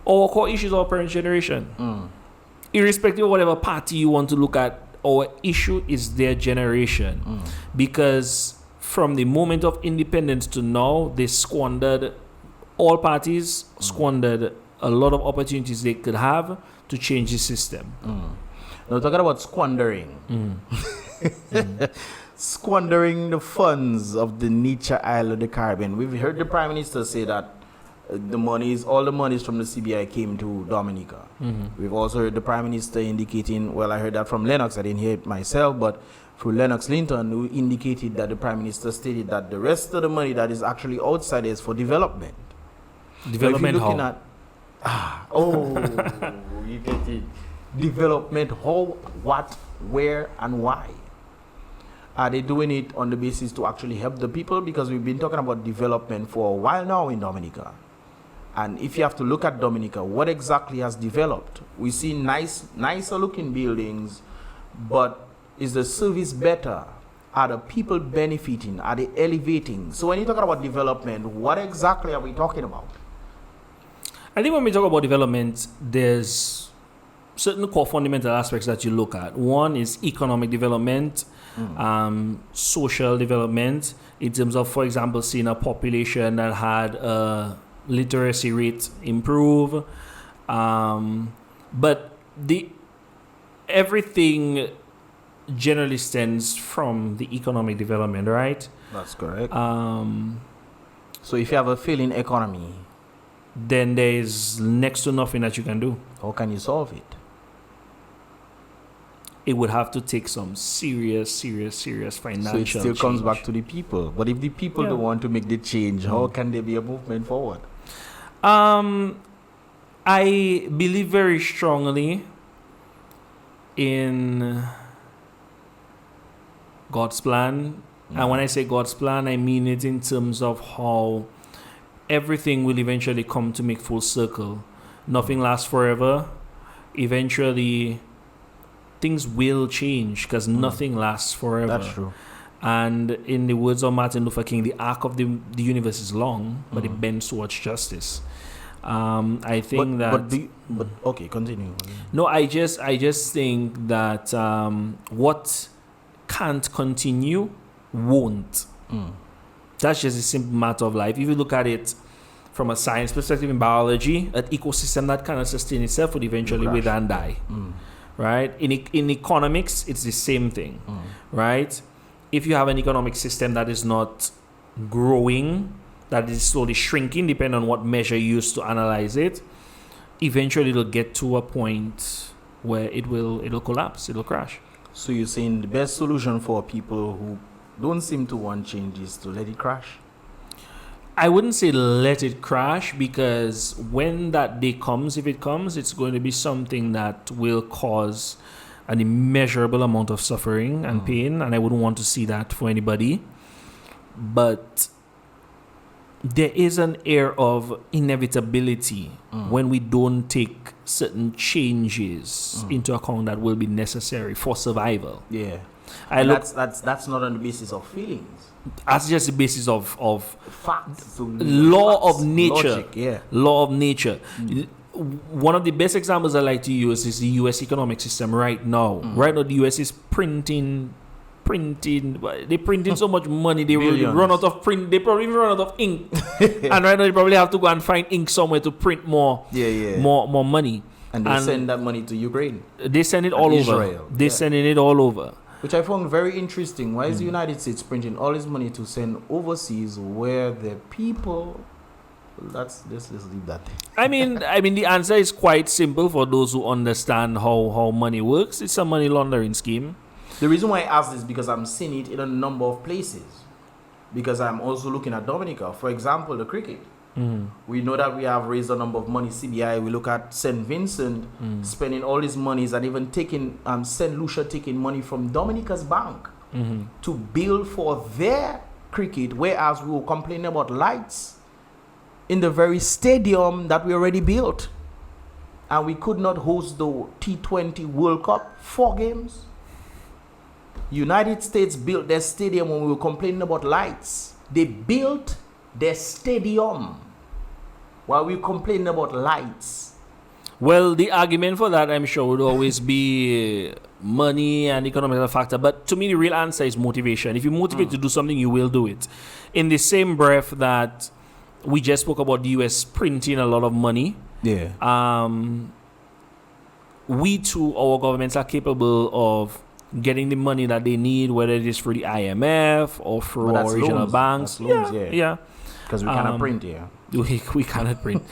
our core issue is our parent generation. Irrespective of whatever party you want to look at, our issue is their generation. Because from the moment of independence to now, they squandered, all parties squandered a lot of opportunities they could have to change the system. Now talking about squandering. Squandering the funds of the nature isle of the Caribbean. We've heard the Prime Minister say that all the monies from the CBI came to Dominica. We've also heard the Prime Minister indicating, well, I heard that from Lennox, I didn't hear it myself, but through Lennox Linton, who indicated that the Prime Minister stated that the rest of the money that is actually outside is for development. Development how? You get it. Development how, what, where, and why? Are they doing it on the basis to actually help the people? Because we've been talking about development for a while now in Dominica. And if you have to look at Dominica, what exactly has developed? We see nicer looking buildings, but is the service better? Are the people benefiting? Are they elevating? So when you're talking about development, what exactly are we talking about? I think when we talk about development, there's certain core fundamental aspects that you look at. One is economic development, social development, in terms of, for example, seeing a population that had a literacy rate improve. But everything generally stems from the economic development, right? That's correct. So if you have a failing economy, then there is next to nothing that you can do. How can you solve it? It would have to take some serious financial So it still comes change. back to the people. But if the people don't want to make the change, how can there be a movement forward? I believe very strongly in God's plan And when I say God's plan, I mean it in terms of how everything will eventually come to make full circle. Nothing lasts forever. Eventually, things will change because nothing lasts forever. That's true. And in the words of Martin Luther King, the arc of the universe is long, but it bends towards justice. I think okay, continue. No, I just think that what can't continue won't. That's just a simple matter of life. If you look at it from a science perspective in biology, an ecosystem that cannot sustain itself would eventually wither and die. Right? In economics, it's the same thing. Right? If you have an economic system that is not growing, that is slowly shrinking, depending on what measure you use to analyze it, eventually it'll get to a point where it'll collapse, it'll crash. So you're saying the best solution for people who don't seem to want change is to let it crash? I wouldn't say let it crash, because when that day comes, if it comes, it's going to be something that will cause an immeasurable amount of suffering and pain, and I wouldn't want to see that for anybody. But there is an air of inevitability when we don't take certain changes into account that will be necessary for survival. Yeah. That's not on the basis of feelings. That's just the basis of Facts. law of nature. Logic, yeah. Law of nature. One of the best examples I like to use is the U.S. economic system right now. Right now, the U.S. is printing. They're printing so much money, they will run out of print. They probably even run out of ink. And right now, they probably have to go and find ink somewhere to print more money. And they send that money to Ukraine. They send it all Israel. over. They're sending it all over. Which I found very interesting. Why is the United States printing all this money to send overseas where the people... Let's leave that. I mean, the answer is quite simple for those who understand how money works. It's a money laundering scheme. The reason why I ask this is because I'm seeing it in a number of places. Because I'm also looking at Dominica. For example, the cricket. We know that we have raised a number of money. CBI, we look at St. Vincent spending all these monies and even taking St. Lucia taking money from Dominica's bank to build for their cricket, whereas we were complaining about lights in the very stadium that we already built. And we could not host the T20 World Cup 4 games. United States built their stadium when we were complaining about lights. They built their stadium while we were complaining about lights. Well, the argument for that, I'm sure, would always be money and economic factor. But to me, the real answer is motivation. If you're motivated to do something, you will do it. In the same breath that we just spoke about the US printing a lot of money. Yeah. We too, our governments are capable of getting the money that they need, whether it is through the IMF or through our regional banks. Loans, yeah. Because we cannot print here. We cannot print.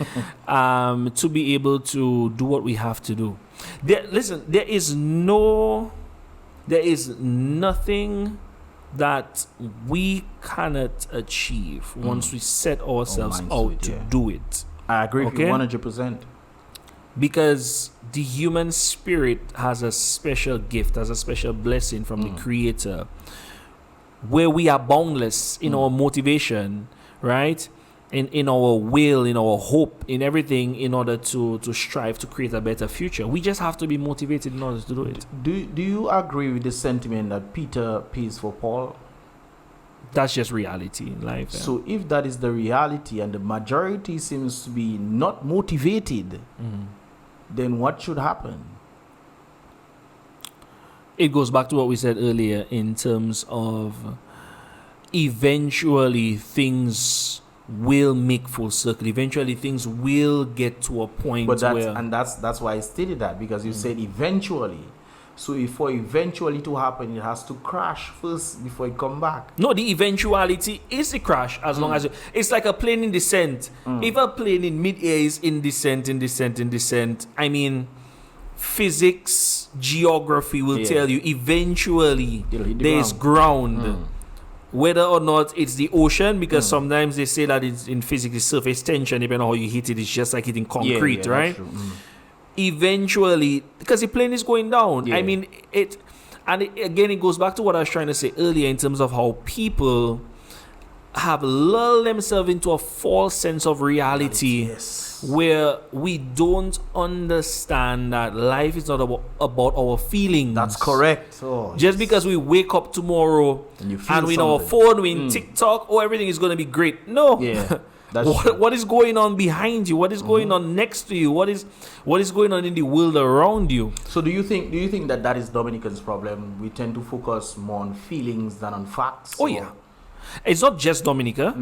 To be able to do what we have to do. There is nothing that we cannot achieve once we set ourselves out to do it. I agree with you 100%. Because the human spirit has a special gift, has a special blessing from the Creator, where we are boundless in our motivation, right? In our will, in our hope, in everything, in order to strive to create a better future. We just have to be motivated in order to do it. Do you agree with the sentiment that Peter pays for Paul? That's just reality in life. Yeah. So if that is the reality and the majority seems to be not motivated, then what should happen? It goes back to what we said earlier in terms of eventually things will make full circle. Eventually things will get to a point that's why I stated that, because you said eventually. So for eventually to happen, it has to crash first before it come back. No, the eventuality is the crash as long as it's like a plane in descent. If a plane in mid-air is in descent, I mean, physics, geography will tell you eventually there is ground. Whether or not it's the ocean, because sometimes they say that it's in physics, it's surface tension, depending on how you hit it, it's just like hitting concrete, right? Eventually, because the plane is going down. I mean, And again, it goes back to what I was trying to say earlier in terms of how people have lulled themselves into a false sense of reality, where we don't understand that life is not about our feelings. That's correct. Just because we wake up tomorrow and we know our phone, we in TikTok, everything is going to be great. No. Yeah. What is going on behind you? What is going on next to you? What is going on in the world around you? So do you think that is Dominican's problem? We tend to focus more on feelings than on facts? Yeah. It's not just Dominica.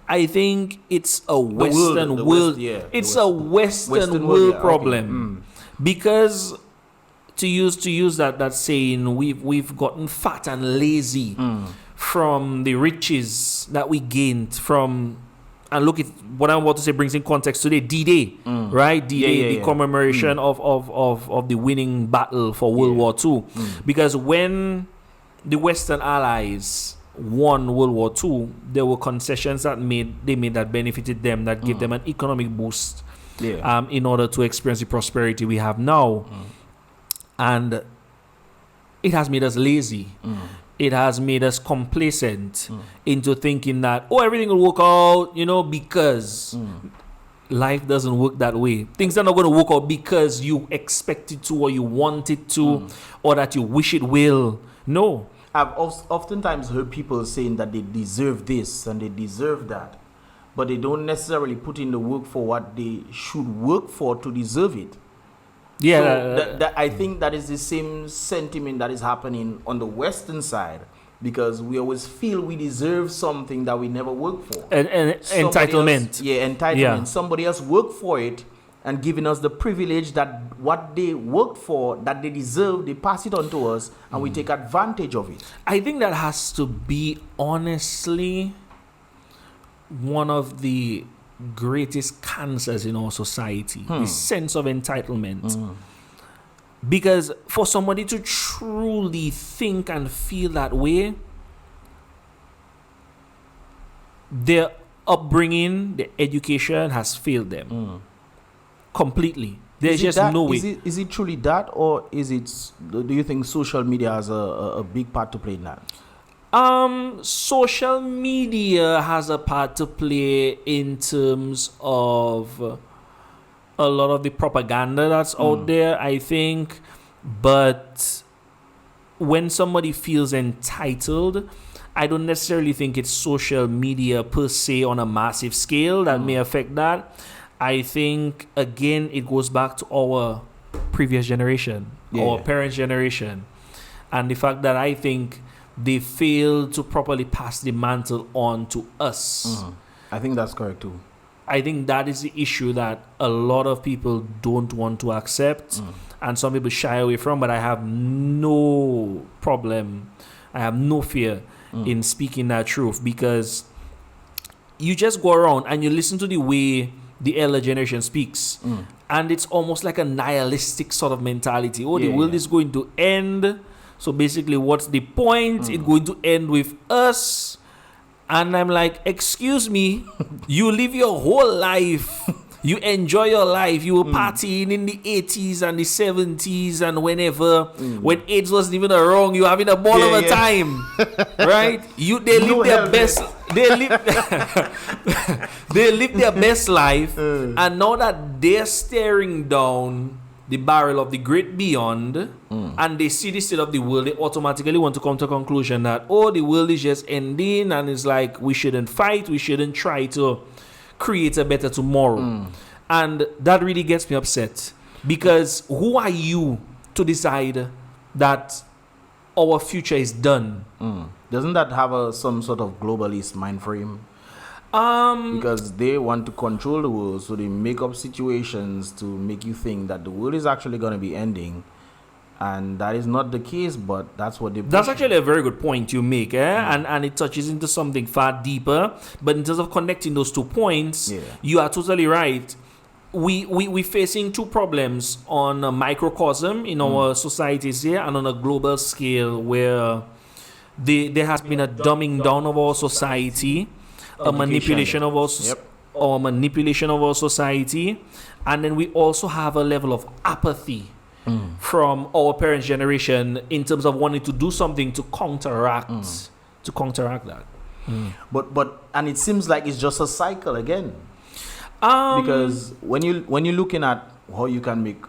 I think it's a Western world. It's a Western world problem. Because to use that saying, we've gotten fat and lazy from the riches that we gained from. And look at what I'm about to say brings in context today. D-Day, right? D-Day, the commemoration of the winning battle for World War II. Because when the Western Allies won World War II, there were concessions that they made that benefited them, that gave them an economic boost in order to experience the prosperity we have now. And it has made us lazy. It has made us complacent into thinking that, everything will work out, because life doesn't work that way. Things are not going to work out because you expect it to, or you want it to, or that you wish it will. No. I've oftentimes heard people saying that they deserve this and they deserve that, but they don't necessarily put in the work for what they should work for to deserve it. Yeah, so I think that is the same sentiment that is happening on the Western side, because we always feel we deserve something that we never worked for. Entitlement. Entitlement. Yeah. Somebody else worked for it and giving us the privilege that what they worked for, that they deserve, they pass it on to us, and we take advantage of it. I think that has to be, honestly, one of the greatest cancers in our society, the sense of entitlement. Because for somebody to truly think and feel that way, their upbringing, their education has failed them completely. There's just no way. Is it truly that, or is it? Do you think social media has a big part to play in that? Social media has a part to play in terms of a lot of the propaganda that's out there, I think. But when somebody feels entitled, I don't necessarily think it's social media per se on a massive scale that may affect that. I think, again, it goes back to our previous generation, our parents' generation. And the fact that I think they failed to properly pass the mantle on to us. I think that's correct too. I think that is the issue that a lot of people don't want to accept, and some people shy away from. But I have no problem, I have no fear in speaking that truth, because you just go around and you listen to the way the elder generation speaks, and it's almost like a nihilistic sort of mentality. The world is going to end. So basically, what's the point? It's going to end with us. And I'm like, excuse me, you live your whole life. You enjoy your life. You were partying in the 80s and the 70s and whenever, when AIDS wasn't even around, you having a ball of a time. Right? They live their best. They live their best life. And now that they're staring down the barrel of the great beyond, and they see the state of the world, they automatically want to come to a conclusion that, the world is just ending, and it's like, we shouldn't fight, we shouldn't try to create a better tomorrow. And that really gets me upset, because who are you to decide that our future is done? Doesn't that have some sort of globalist mind frame? Because they want to control the world, so they make up situations to make you think that the world is actually going to be ending, and that is not the case. But that's what they. That's actually a very good point you make, and it touches into something far deeper. But in terms of connecting those 2 points, you are totally right. We're facing 2 problems on a microcosm in our societies here, and on a global scale, where there has been a dumbing down of our society. A manipulation of us, or manipulation of our society, and then we also have a level of apathy from our parents' generation in terms of wanting to do something to counteract that. But and it seems like it's just a cycle again. Because when you're looking at how you can make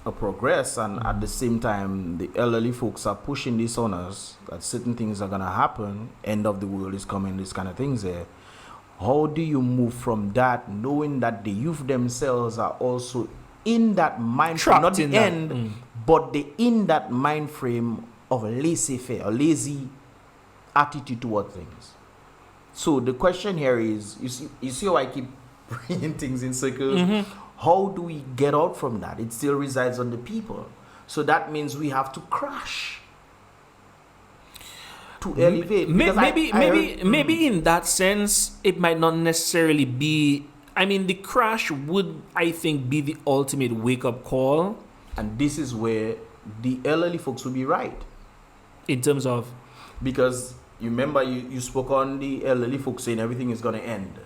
a progress, and at the same time the elderly folks are pushing this on us that certain things are gonna happen, end of the world is coming, this kind of things there. How do you move from that, knowing that the youth themselves are also in that mind frame, not the end, but they in that mind frame of a laissez-faire, a lazy attitude toward things? So the question here is, you see how I keep bringing things in circles? How do we get out from that? It still resides on the people. So that means we have to crash to elevate. Maybe in that sense, it might not necessarily be. I mean, the crash would, I think, be the ultimate wake-up call. And this is where the elderly folks will be right. In terms of? Because you remember you spoke on the elderly folks saying everything is going to end.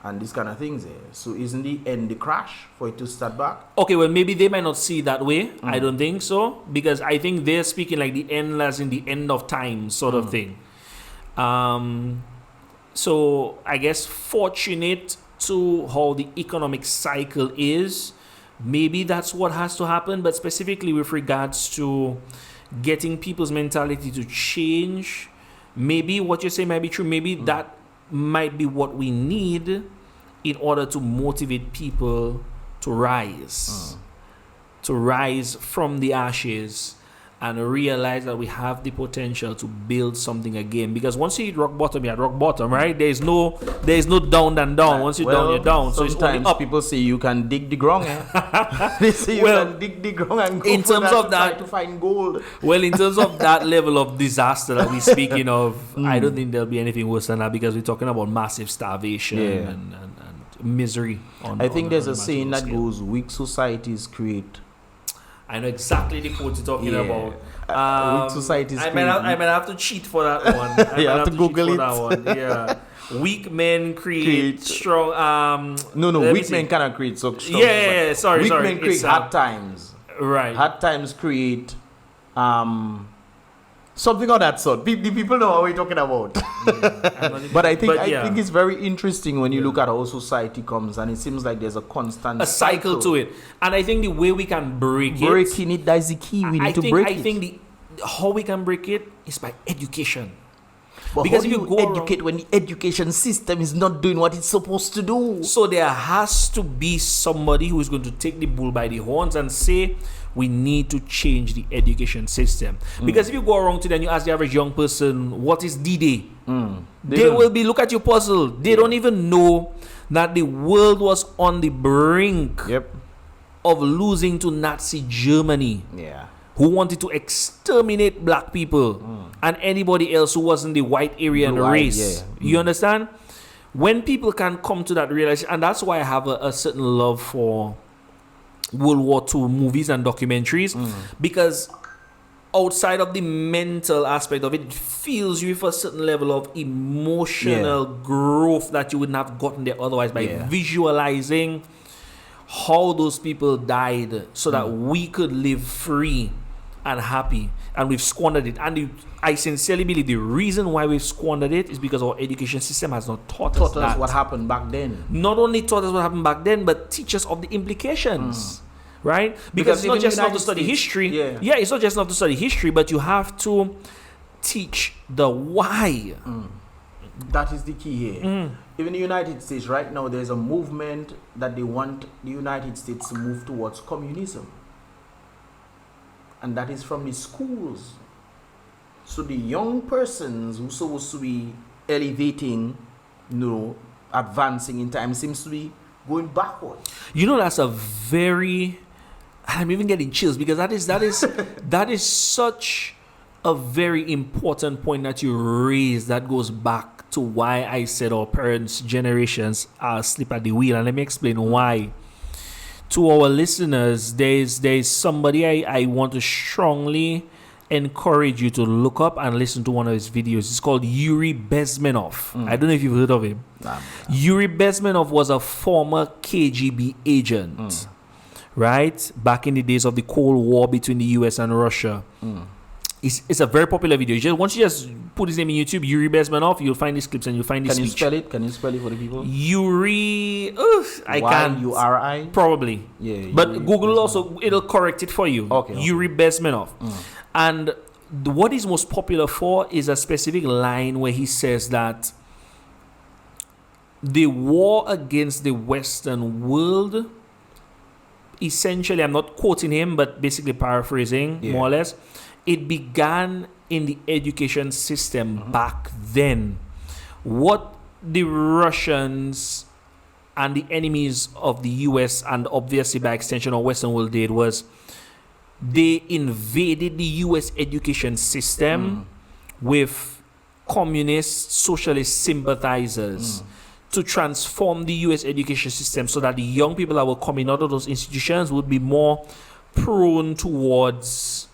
And these kind of things there. So isn't the end the crash for it to start back? Okay, well, maybe they might not see it that way. I don't think so. Because I think they're speaking like the end as in the end of time sort of thing. So I guess fortunate to how the economic cycle is, maybe that's what has to happen. But specifically with regards to getting people's mentality to change, maybe what you say might be true. Maybe that might be what we need in order to motivate people to rise from the ashes and realize that we have the potential to build something again. Because once you hit rock bottom, you're at rock bottom, right? There's no down and down. Once you're down, you're down. So it's only up. People say you can dig the ground. They say you can dig the ground and go in terms of that to find gold. Well, in terms of that level of disaster that we're speaking of, I don't think there'll be anything worse than that, because we're talking about massive starvation and misery. I think there's a saying that goes, weak societies create. I know exactly the quote you're talking about. Weak societies. I might have to cheat for that one. You have to Google it. For that one. Yeah. Weak men create strong. Weak men cannot create so strong. Sorry. Weak men create hard times. Right. Hard times create something of that sort. The people know what we're talking about. But I think it's very interesting when you look at how society comes, and it seems like there's a constant cycle to it. And I think the way we can breaking it, that's the key. We need to break it. I think how we can break it is by education. But because if you go educate when the education system is not doing what it's supposed to do? So there has to be somebody who is going to take the bull by the horns and say, we need to change the education system. Because if you go around today and you ask the average young person, what is D-Day? They will be look at your puzzle. They don't even know that the world was on the brink of losing to Nazi Germany. Who wanted to exterminate black people and anybody else who wasn't the white Aryan race. You understand? When people can come to that realization, and that's why I have a certain love for World War II movies and documentaries, because outside of the mental aspect of it, it fills you with a certain level of emotional growth that you wouldn't have gotten there otherwise by visualizing how those people died so that we could live free and happy, and we've squandered it. And I sincerely believe the reason why we've squandered it is because our education system has not taught us what happened back then. Not only taught us what happened back then, but teach us of the implications. Right? Because it's not just enough to study history. It's not just enough to study history, but you have to teach the why. That is the key here. Even the United States, right now, there's a movement that they want the United States to move towards communism. And that is from the schools. So the young persons who are supposed to be elevating, advancing in time, seems to be going backward. That's a very... I'm even getting chills, because that is such a very important point that you raised, that goes back to why I said our parents' generations are asleep at the wheel. And let me explain why. To our listeners, there's somebody I want to strongly encourage you to look up and listen to one of his videos. It's called Yuri Bezmenov. I don't know if you've heard of him. Yuri Bezmenov was a former KGB agent. right? Back in the days of the Cold War between the US and Russia. It's a very popular video. Once you just put his name in YouTube, Yuri Bezmenov, you'll find these clips and you'll find this speech. Can you spell it for the people? Yuri, I can't. Y-U-R-I? Probably. Yeah. But Yuri Google Bezmenov. also, it'll correct it for you. Okay. Yuri Bezmenov. And what he's most popular for is a specific line where he says that the war against the Western world, essentially, I'm not quoting him, but basically paraphrasing, more or less, it began in the education system back then. What the Russians and the enemies of the US and obviously by extension of Western world did was they invaded the US education system with communist, socialist sympathizers to transform the US education system so that the young people that were coming out of those institutions would be more prone towards,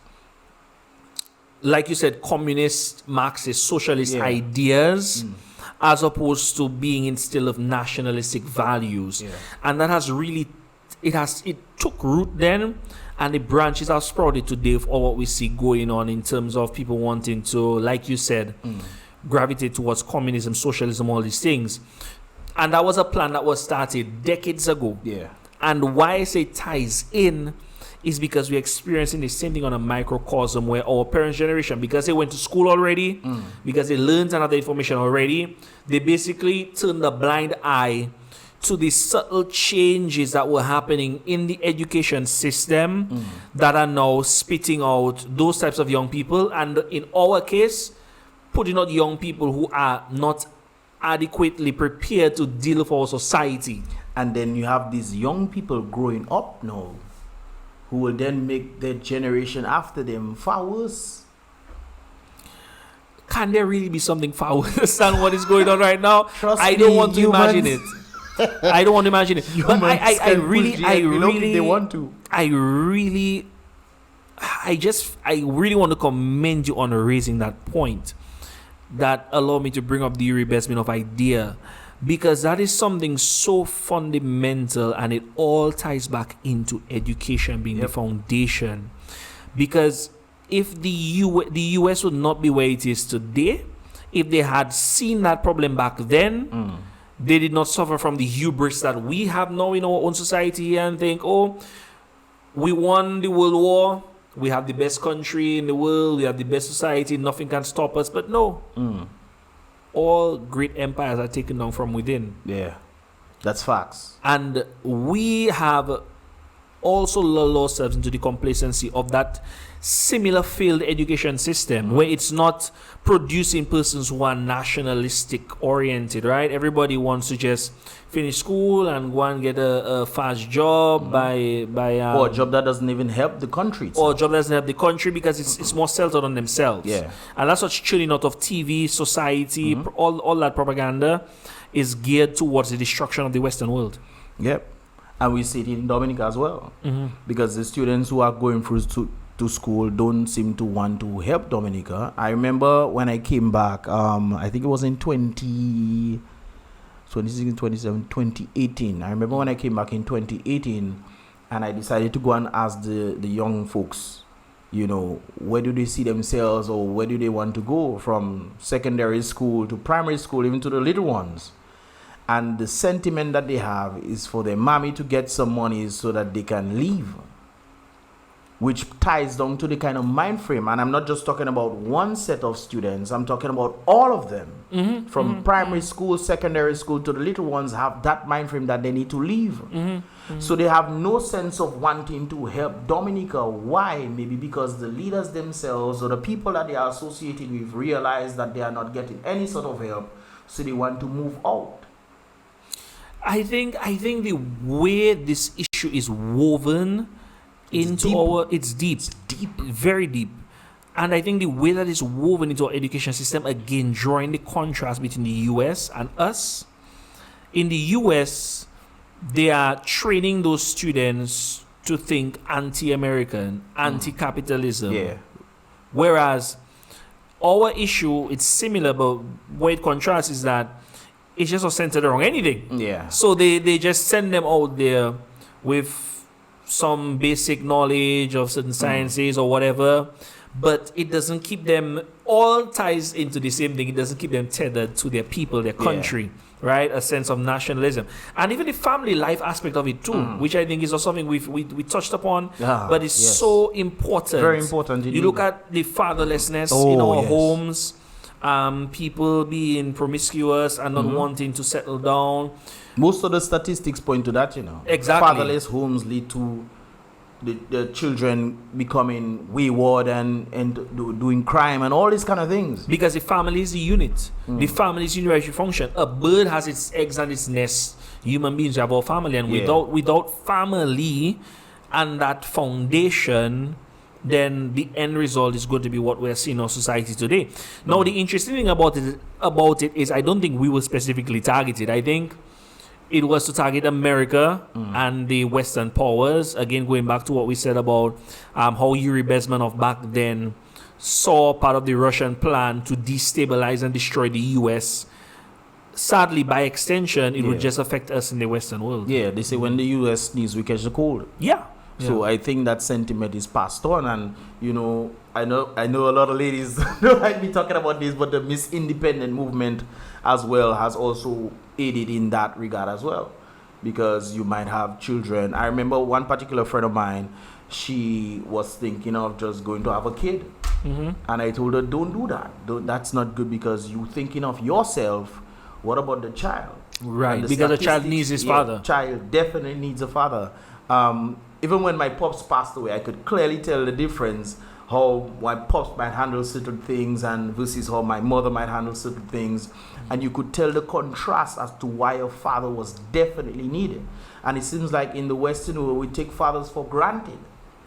like you said, communist, Marxist, socialist ideas, as opposed to being instilled of nationalistic values. And that has really, it took root then, and the branches have sprouted today for what we see going on in terms of people wanting to, like you said, gravitate towards communism, socialism, all these things. And that was a plan that was started decades ago. And why I say ties in is because we're experiencing the same thing on a microcosm where our parents' generation, because they went to school already, because they learned another information already, they basically turned a blind eye to the subtle changes that were happening in the education system that are now spitting out those types of young people. And in our case, putting out young people who are not adequately prepared to deal with our society. And then you have these young people growing up now who will then make their generation after them far worse. Can there really be something far worse than what is going on right now? Trust I me, don't want to humans. imagine it. I don't want to imagine it. But I really they want to. I really want to commend you on raising that point that allowed me to bring up the Yuri Bezmenov idea, because that is something so fundamental, and it all ties back into education being the foundation. Because if the US would not be where it is today, if they had seen that problem back then, they did not suffer from the hubris that we have now in our own society here and think, oh, we won the World War, we have the best country in the world, we have the best society, nothing can stop us. But no. All great empires are taken down from within. Yeah, that's facts. And we have also lulled ourselves into the complacency of that similar failed education system where it's not producing persons who are nationalistic oriented, right? Everybody wants to just finish school and go and get a fast job or a job that doesn't even help the country. Or a job that doesn't help the country because it's more centered on themselves. Yeah. And that's what's churning out of TV, society, all that propaganda is geared towards the destruction of the Western world. Yep. And we see it in Dominica as well. Because the students who are going through to school don't seem to want to help Dominica. I remember when I came back, I think it was in 2018. I remember when I came back in 2018 and I decided to go and ask the young folks, you know, where do they see themselves or where do they want to go from secondary school to primary school, even to the little ones. And the sentiment that they have is for their mommy to get some money so that they can leave, which ties down to the kind of mind frame. And I'm not just talking about one set of students, I'm talking about all of them. From primary school, secondary school to the little ones have that mind frame that they need to leave. So they have no sense of wanting to help Dominica. Why? Maybe because the leaders themselves or the people that they are associated with realize that they are not getting any sort of help, so they want to move out. I think the way this issue is woven it's deep, very deep. And I think the way that it's woven into our education system, again, drawing the contrast between the US and us. In the US, they are training those students to think anti-American, anti-capitalism. Yeah. Whereas our issue, it's similar, but where it contrasts is that it's just not centered around anything. Yeah. So they just send them out there with some basic knowledge of certain sciences or whatever, but it doesn't keep them all ties into the same thing. It doesn't keep them tethered to their people, their country, right? A sense of nationalism. And even the family life aspect of it too, which I think is also something we touched upon, but it's so important. Very important. You look at the fatherlessness in our homes, people being promiscuous and not wanting to settle down. Most of the statistics point to that, you know. Exactly. Fatherless homes lead to the children becoming wayward and doing crime and all these kind of things. Because the family is the unit. The family is universal function. A bird has its eggs and its nest. Human beings have our family, and without family and that foundation, then the end result is going to be what we're seeing in our society today. Now, the interesting thing about it is I don't think we were specifically targeted. I think it was to target America and the Western powers. Again, going back to what we said about how Yuri Bezmenov back then saw part of the Russian plan to destabilize and destroy the U.S. Sadly, by extension, it would just affect us in the Western world. Yeah, they say when the U.S. sneezes, we catch the cold. Yeah. So I think that sentiment is passed on, and you know, I know a lot of ladies don't like me talking about this, but the Miss Independent movement as well has also aided in that regard as well, because you might have children. I remember one particular friend of mine, she was thinking of just going to have a kid, and I told her, don't do that. That's not good, because you're thinking of yourself. What about the child? Right, because the child needs his father. Child definitely needs a father. Even when my pops passed away, I could clearly tell the difference, how my pops might handle certain things and versus how my mother might handle certain things. And you could tell the contrast as to why a father was definitely needed. And it seems like in the Western world, we take fathers for granted.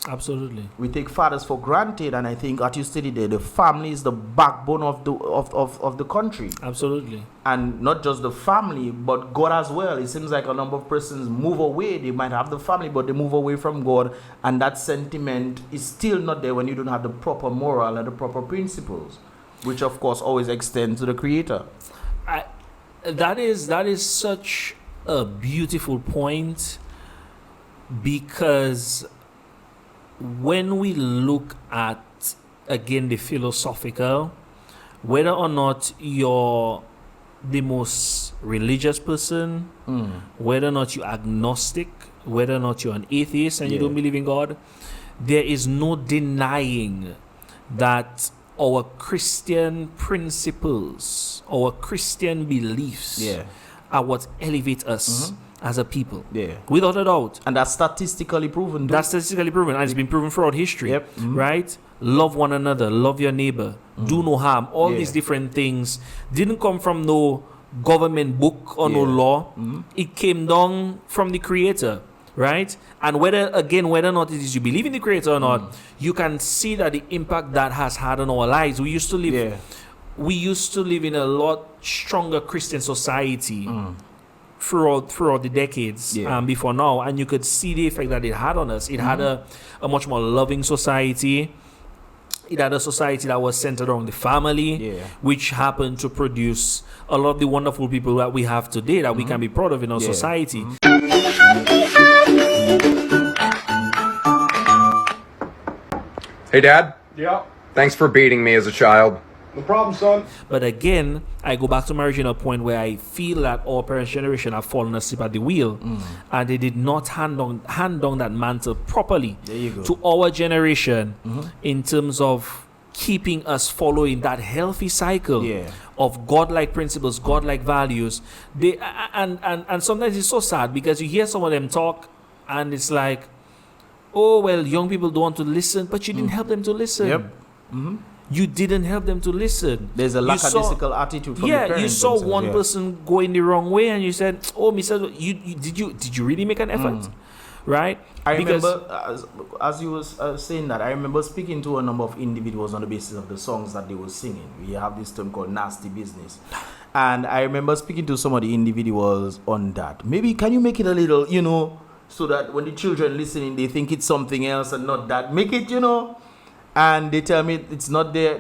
Absolutely. We take fathers for granted, and I think, as you stated there, the family is the backbone of the country. Absolutely. And not just the family, but God as well. It seems like a number of persons move away. They might have the family, but they move away from God, and that sentiment is still not there when you don't have the proper moral and the proper principles, which of course always extend to the Creator. That is such a beautiful point, because when we look at, again, the philosophical, whether or not you're the most religious person, whether or not you're agnostic, whether or not you're an atheist and you don't believe in God, there is no denying that our Christian principles, our Christian beliefs are what elevate us as a people. Yeah. Without a doubt. And that's statistically proven. That's statistically proven. And it's been proven throughout history. Right? Love one another. Love your neighbor. Do no harm. All these different things didn't come from no government book or no law. It came down from the Creator. Right? And whether or not it is you believe in the Creator or not, you can see that the impact that has had on our lives. We used to live in a lot stronger Christian society throughout the decades before now, and you could see the effect that it had on us. It had a much more loving society. It had a society that was centered around the family, which happened to produce a lot of the wonderful people that we have today that we can be proud of in our society. Hey, Dad. Yeah. Thanks for beating me as a child. No problem, son. But again, I go back to my original point where I feel that our parents' generation have fallen asleep at the wheel, and they did not hand down that mantle properly to our generation in terms of keeping us following that healthy cycle of godlike principles, godlike values. They and sometimes it's so sad, because you hear some of them talk and it's like, oh well, young people don't want to listen, but you didn't help them to listen. You didn't help them to listen. There's a lackadaisical attitude from the parents. You saw one person going the wrong way, and you said, "Oh, Mr. Did you really make an effort?" Right? I remember, as you was saying that, I remember speaking to a number of individuals on the basis of the songs that they were singing. We have this term called nasty business, and I remember speaking to some of the individuals on that. Maybe can you make it a little, so that when the children listening, they think it's something else and not that. Make it, And they tell me it's not their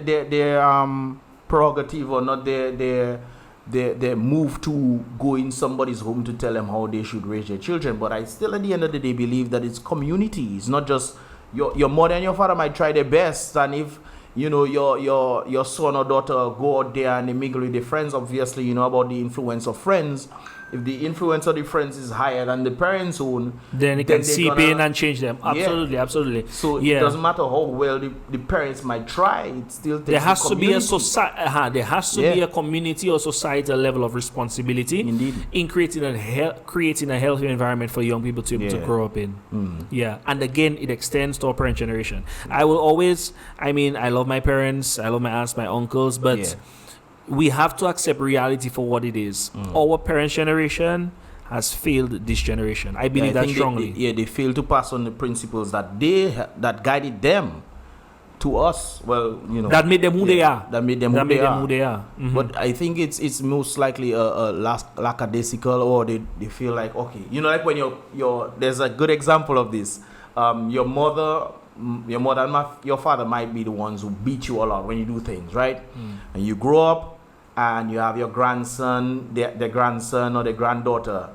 prerogative or not their they move to go in somebody's home to tell them how they should raise their children. But I still, at the end of the day, believe that it's community. It's not just your mother and your father might try their best, and if your son or daughter go out there and they mingle with their friends, obviously you know about the influence of friends. If the influence of the friends is higher than the parents' own, then it can seep in and change them. Absolutely, absolutely. So it doesn't matter how well the parents might try. It still takes there has to be a society. There has to be a community or societal level of responsibility in creating a healthy environment for young people to be able to grow up in. Yeah, and again, it extends to our parent generation. I will always. I mean, I love my parents. I love my aunts, my uncles, but. We have to accept reality for what it is. Our parents' generation has failed this generation. I believe that strongly. They failed to pass on the principles that that guided them to us. Well, you know, that made them who they are. That made them who they are. But I think it's most likely a lackadaisical, or they feel like, okay, you know, like when you're there's a good example of this. Your mother and your father might be the ones who beat you a lot when you do things, right? And you grow up and you have your grandson, their grandson or their granddaughter,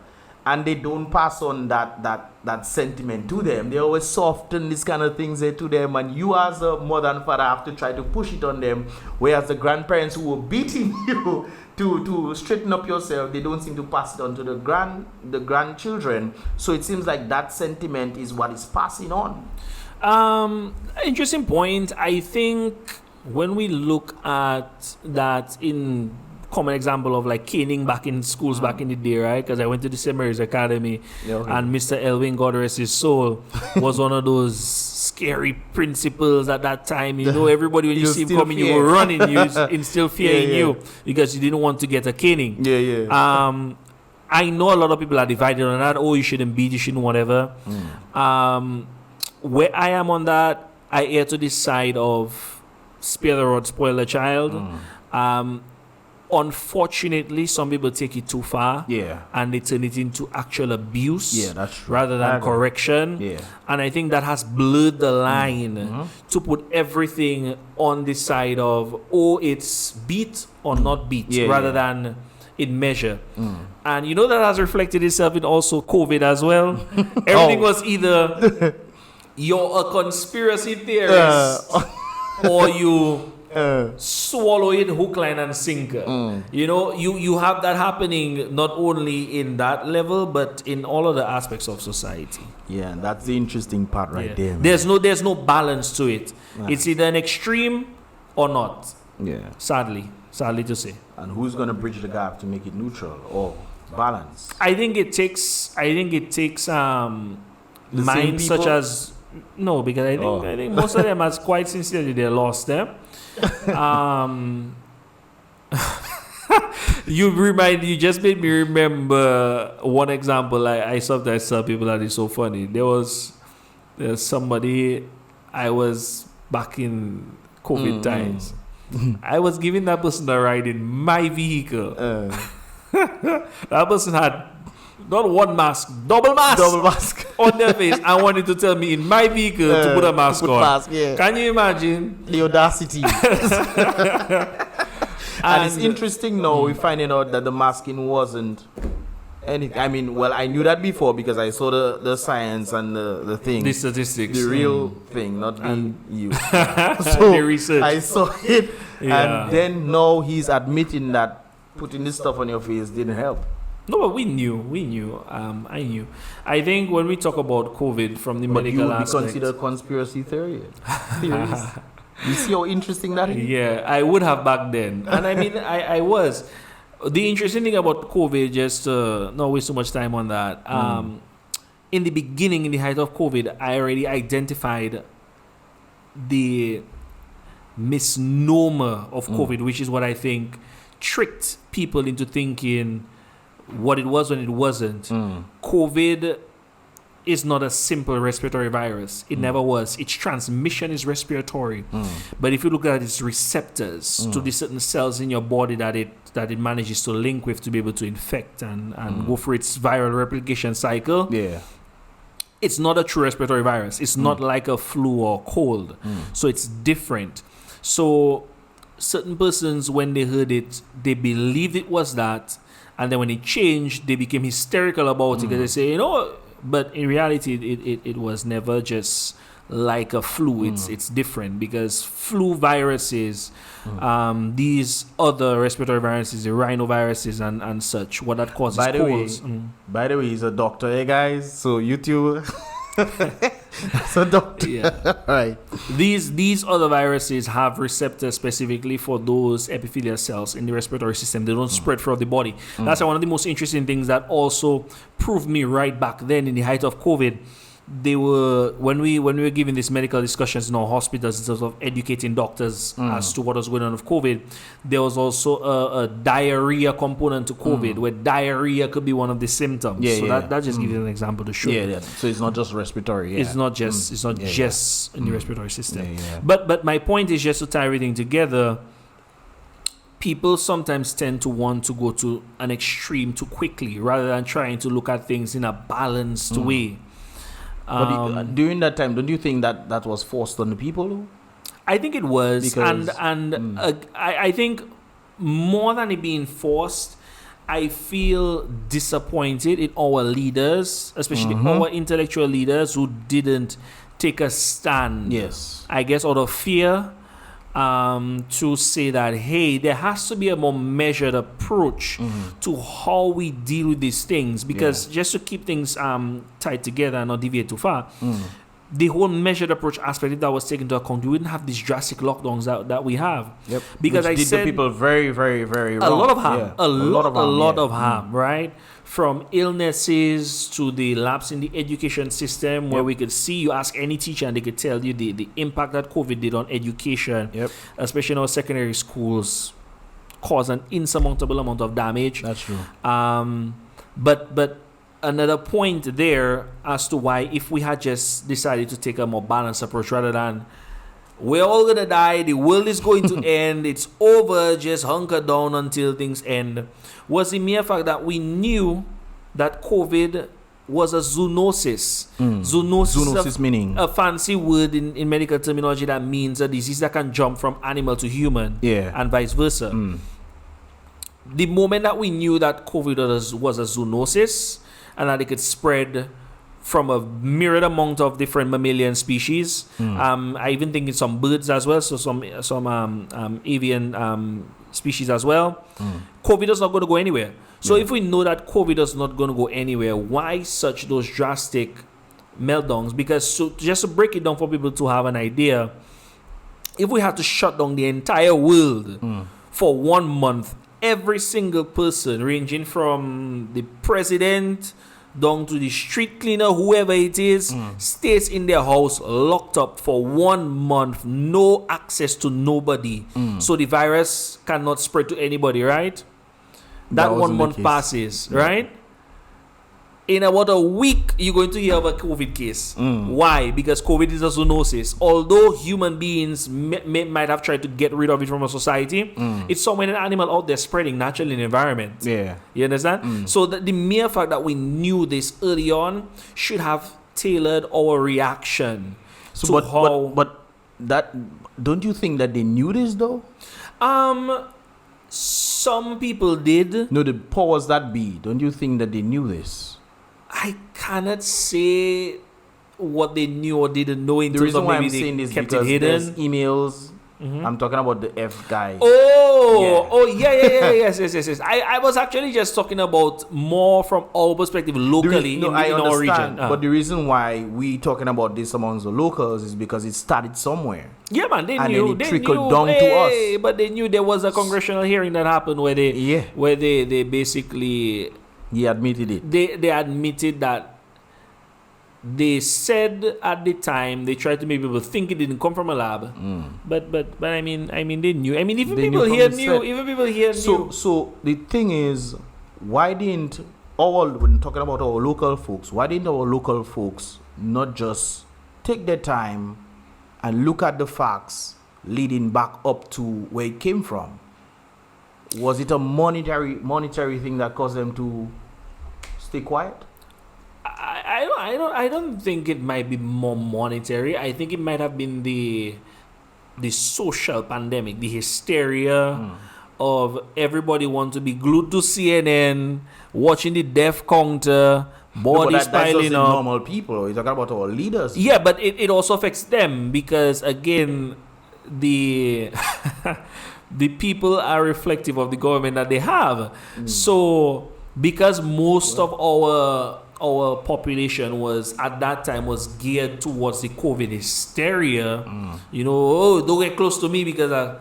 and they don't pass on that sentiment to them. They always soften these kind of things to them, and you as a mother and father have to try to push it on them, whereas the grandparents who were beating you to straighten up yourself, they don't seem to pass it on to the grandchildren. So it seems like that sentiment is what is passing on. Interesting point. I think when we look at that in common example of like caning back in schools back in the day, right? Because I went to the St. Mary's Academy, and Mr. Elwin, God rest his soul, was one of those scary principals at that time. You know, everybody, when you see him coming, you were running, you instill fear in you because you didn't want to get a caning. I know a lot of people are divided on that. Oh, you shouldn't beat, you shouldn't whatever. Where I am on that, I err to this side of spare the rod, spoil the child. Unfortunately, some people take it too far, and they turn it into actual abuse, rather than correction. And I think that has blurred the line to put everything on the side of, oh, it's beat or not beat, rather than in measure. And you know that has reflected itself in also COVID as well. Everything was either you're a conspiracy theorist or you swallow it hook, line, and sinker. You know, you have that happening not only in that level, but in all other aspects of society. Yeah, that's the interesting part right there. Man. There's no balance to it. It's either an extreme or not. Yeah. Sadly to say. And who's gonna bridge the gap to make it neutral or balance? I think it takes minds such as. No, because I think most of them has quite sincerely they lost them. You just made me remember one example. I sometimes tell people that it's so funny. There's somebody I was back in COVID times. I was giving that person a ride in my vehicle. That person had not one mask, double mask on their face. I wanted to tell me in my vehicle to put a mask on. Can you imagine? The audacity. And it's interesting now we're finding out that the masking wasn't anything. I mean, well, I knew that before because I saw the science and the thing. The statistics. The real thing, not you. So the research. I saw it. And then now he's admitting that putting this stuff on your face didn't help. No, but we knew. I knew. I think when we talk about COVID from the medical aspect, you would be considered conspiracy theories. You see how interesting that is? Yeah, I would have back then. And I mean, I was. The interesting thing about COVID, just not waste so much time on that. In the beginning, in the height of COVID, I already identified the misnomer of COVID, which is what I think tricked people into thinking what it was when it wasn't. COVID is not a simple respiratory virus. It never was. Its transmission is respiratory. But if you look at its receptors to the certain cells in your body that it manages to link with to be able to infect and go through its viral replication cycle, it's not a true respiratory virus. It's not like a flu or cold. So it's different. So certain persons, when they heard it, they believed it was that, and then when it changed, they became hysterical about it because they say, but in reality, it was never just like a flu. It's different because flu viruses, these other respiratory viruses, the rhinoviruses and such, what that causes. By the way, he's a doctor, hey guys. So you too. So doctor. Yeah. Right. These other viruses have receptors specifically for those epithelial cells in the respiratory system. They don't spread throughout the body. That's one of the most interesting things that also proved me right back then in the height of COVID. They were when we were giving these medical discussions in our hospitals in terms of educating doctors as to what was going on with COVID. There was also a diarrhea component to COVID, where diarrhea could be one of the symptoms. That just gives you an example to show. Yeah. So it's not just respiratory. Yeah. It's not just in the respiratory system. But my point is just to tie everything together. People sometimes tend to want to go to an extreme too quickly rather than trying to look at things in a balanced way. But during that time, don't you think that was forced on the people? I think it was, because, I think more than it being forced, I feel disappointed in our leaders, especially our intellectual leaders who didn't take a stand. Yes, I guess out of fear. To say that, hey, there has to be a more measured approach to how we deal with these things, because just to keep things tied together and not deviate too far, the whole measured approach aspect, if that was taken into account, we wouldn't have these drastic lockdowns that we have. Yep. Because which I did said the people very, very, very wrong. A lot of harm. Yeah. A lot of harm, right? From illnesses to the lapse in the education system, where we could see, you ask any teacher and they could tell you the impact that COVID did on education, especially in our secondary schools, caused an insurmountable amount of damage. That's true. But another point there as to why, if we had just decided to take a more balanced approach rather than we're all gonna die, the world is going to end, it's over, just hunker down until things end, was the mere fact that we knew that COVID was a zoonosis. Zoonosis meaning a fancy word in medical terminology that means a disease that can jump from animal to human, and vice versa. The moment that we knew that COVID was a zoonosis and that it could spread from a myriad amount of different mammalian species. I even think in some birds as well, so some avian species as well. COVID is not going to go anywhere. So if we know that COVID is not going to go anywhere, why such those drastic meltdowns? Because just to break it down for people to have an idea, if we had to shut down the entire world for 1 month, every single person, ranging from the president down to the street cleaner, whoever it is, stays in their house locked up for 1 month, no access to nobody, so the virus cannot spread to anybody, right? That 1 month passes, right? In about a week, you're going to hear of a COVID case. Why? Because COVID is a zoonosis. Although human beings might have tried to get rid of it from a society, it's somewhere an animal out there spreading naturally in the environment. Yeah. You understand? So the mere fact that we knew this early on should have tailored our reaction. So, but that, don't you think that they knew this though? Some people did. No, the powers that be, don't you think that they knew this? I cannot say what they knew or didn't know in terms of maybe they kept it hidden. There's emails. I'm talking about the F guy. Yes. I was actually just talking about more from our perspective locally in our region. But the reason why we talking about this amongst the locals is because it started somewhere. Yeah, man, they and knew. And it trickled down to us. But they knew there was a congressional hearing that happened where they basically... He admitted it. They admitted that they said at the time they tried to make people think it didn't come from a lab. But I mean they knew. I mean even people here knew. So the thing is, why didn't when talking about our local folks, why didn't our local folks not just take their time and look at the facts leading back up to where it came from? Was it a monetary thing that caused them to stay quiet? I don't think it might be more monetary. I think it might have been the the social pandemic, the hysteria of everybody want to be glued to CNN, watching the death counter, bodies piling up. Normal people. You're talking about our leaders. Yeah, but it also affects them because again, the the people are reflective of the government that they have. So because most of our population was at that time was geared towards the COVID hysteria, you know, oh, don't get close to me because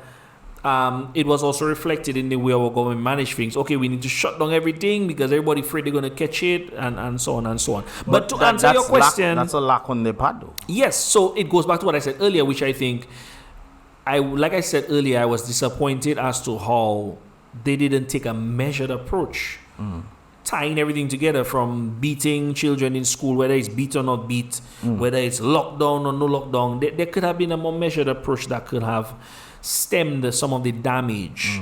it was also reflected in the way our government managed things. Okay, we need to shut down everything because everybody afraid they're going to catch it and so on and so on. But to answer your question, that's a lack on the part though. Yes, so it goes back to what I said earlier, which I think like I said earlier, I was disappointed as to how they didn't take a measured approach, tying everything together from beating children in school, whether it's beat or not beat, whether it's lockdown or no lockdown. There could have been a more measured approach that could have stemmed some of the damage,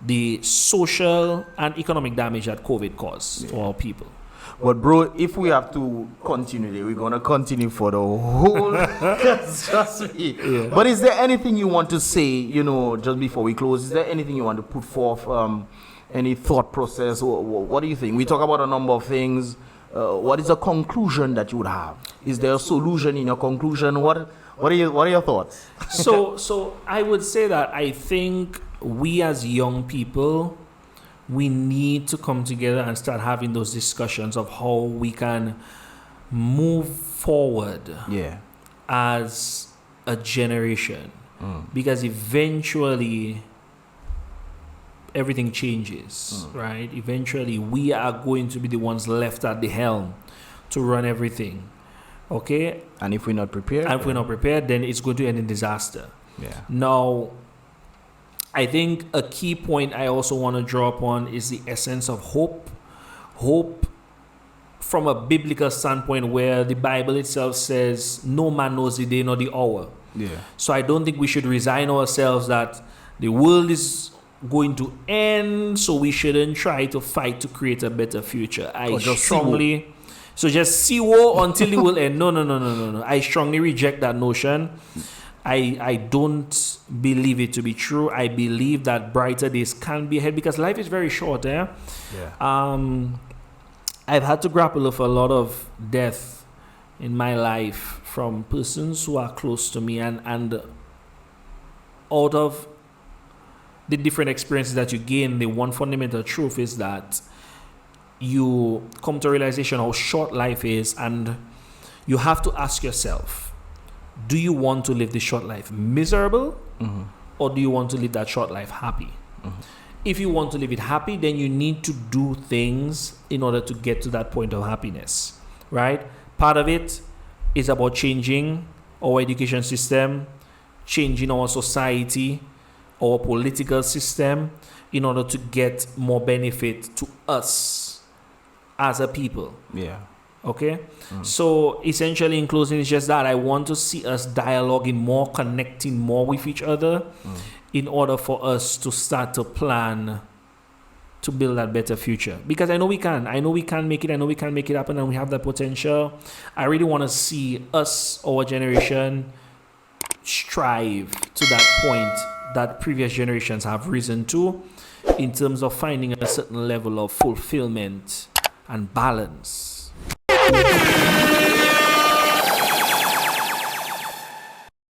the social and economic damage that COVID caused to our people. But bro, if we have to continue, we're gonna continue for the whole. Trust me. Yeah. But is there anything you want to say? You know, just before we close, is there anything you want to put forth? Any thought process? What do you think? We talk about a number of things. What is a conclusion that you would have? Is there a solution in your conclusion? What are your thoughts? So I would say that I think we as young people, we need to come together and start having those discussions of how we can move forward as a generation. Because eventually everything changes, right? Eventually we are going to be the ones left at the helm to run everything. Okay? And if we're not prepared? Then it's going to end in disaster. Yeah. Now, I think a key point I also want to draw upon is the essence of hope. Hope from a biblical standpoint where the Bible itself says no man knows the day nor the hour. Yeah. So I don't think we should resign ourselves that the world is going to end, so we shouldn't try to fight to create a better future. So just see war until it will end. No. I strongly reject that notion. I don't believe it to be true. I believe that brighter days can be ahead because life is very short. I've had to grapple with a lot of death in my life from persons who are close to me, and out of the different experiences that you gain, the one fundamental truth is that you come to a realization how short life is, and you have to ask yourself, do you want to live this short life miserable, or do you want to live that short life happy? If you want to live it happy, then you need to do things in order to get to that point of happiness, right? Part of it is about changing our education system, changing our society, our political system, in order to get more benefit to us as a people. Yeah. Okay? So essentially in closing, it's just that I want to see us dialoguing more, connecting more with each other in order for us to start to plan to build that better future. Because I know we can. I know we can make it. I know we can make it happen, and we have that potential. I really want to see us, our generation, strive to that point that previous generations have risen to in terms of finding a certain level of fulfillment and balance.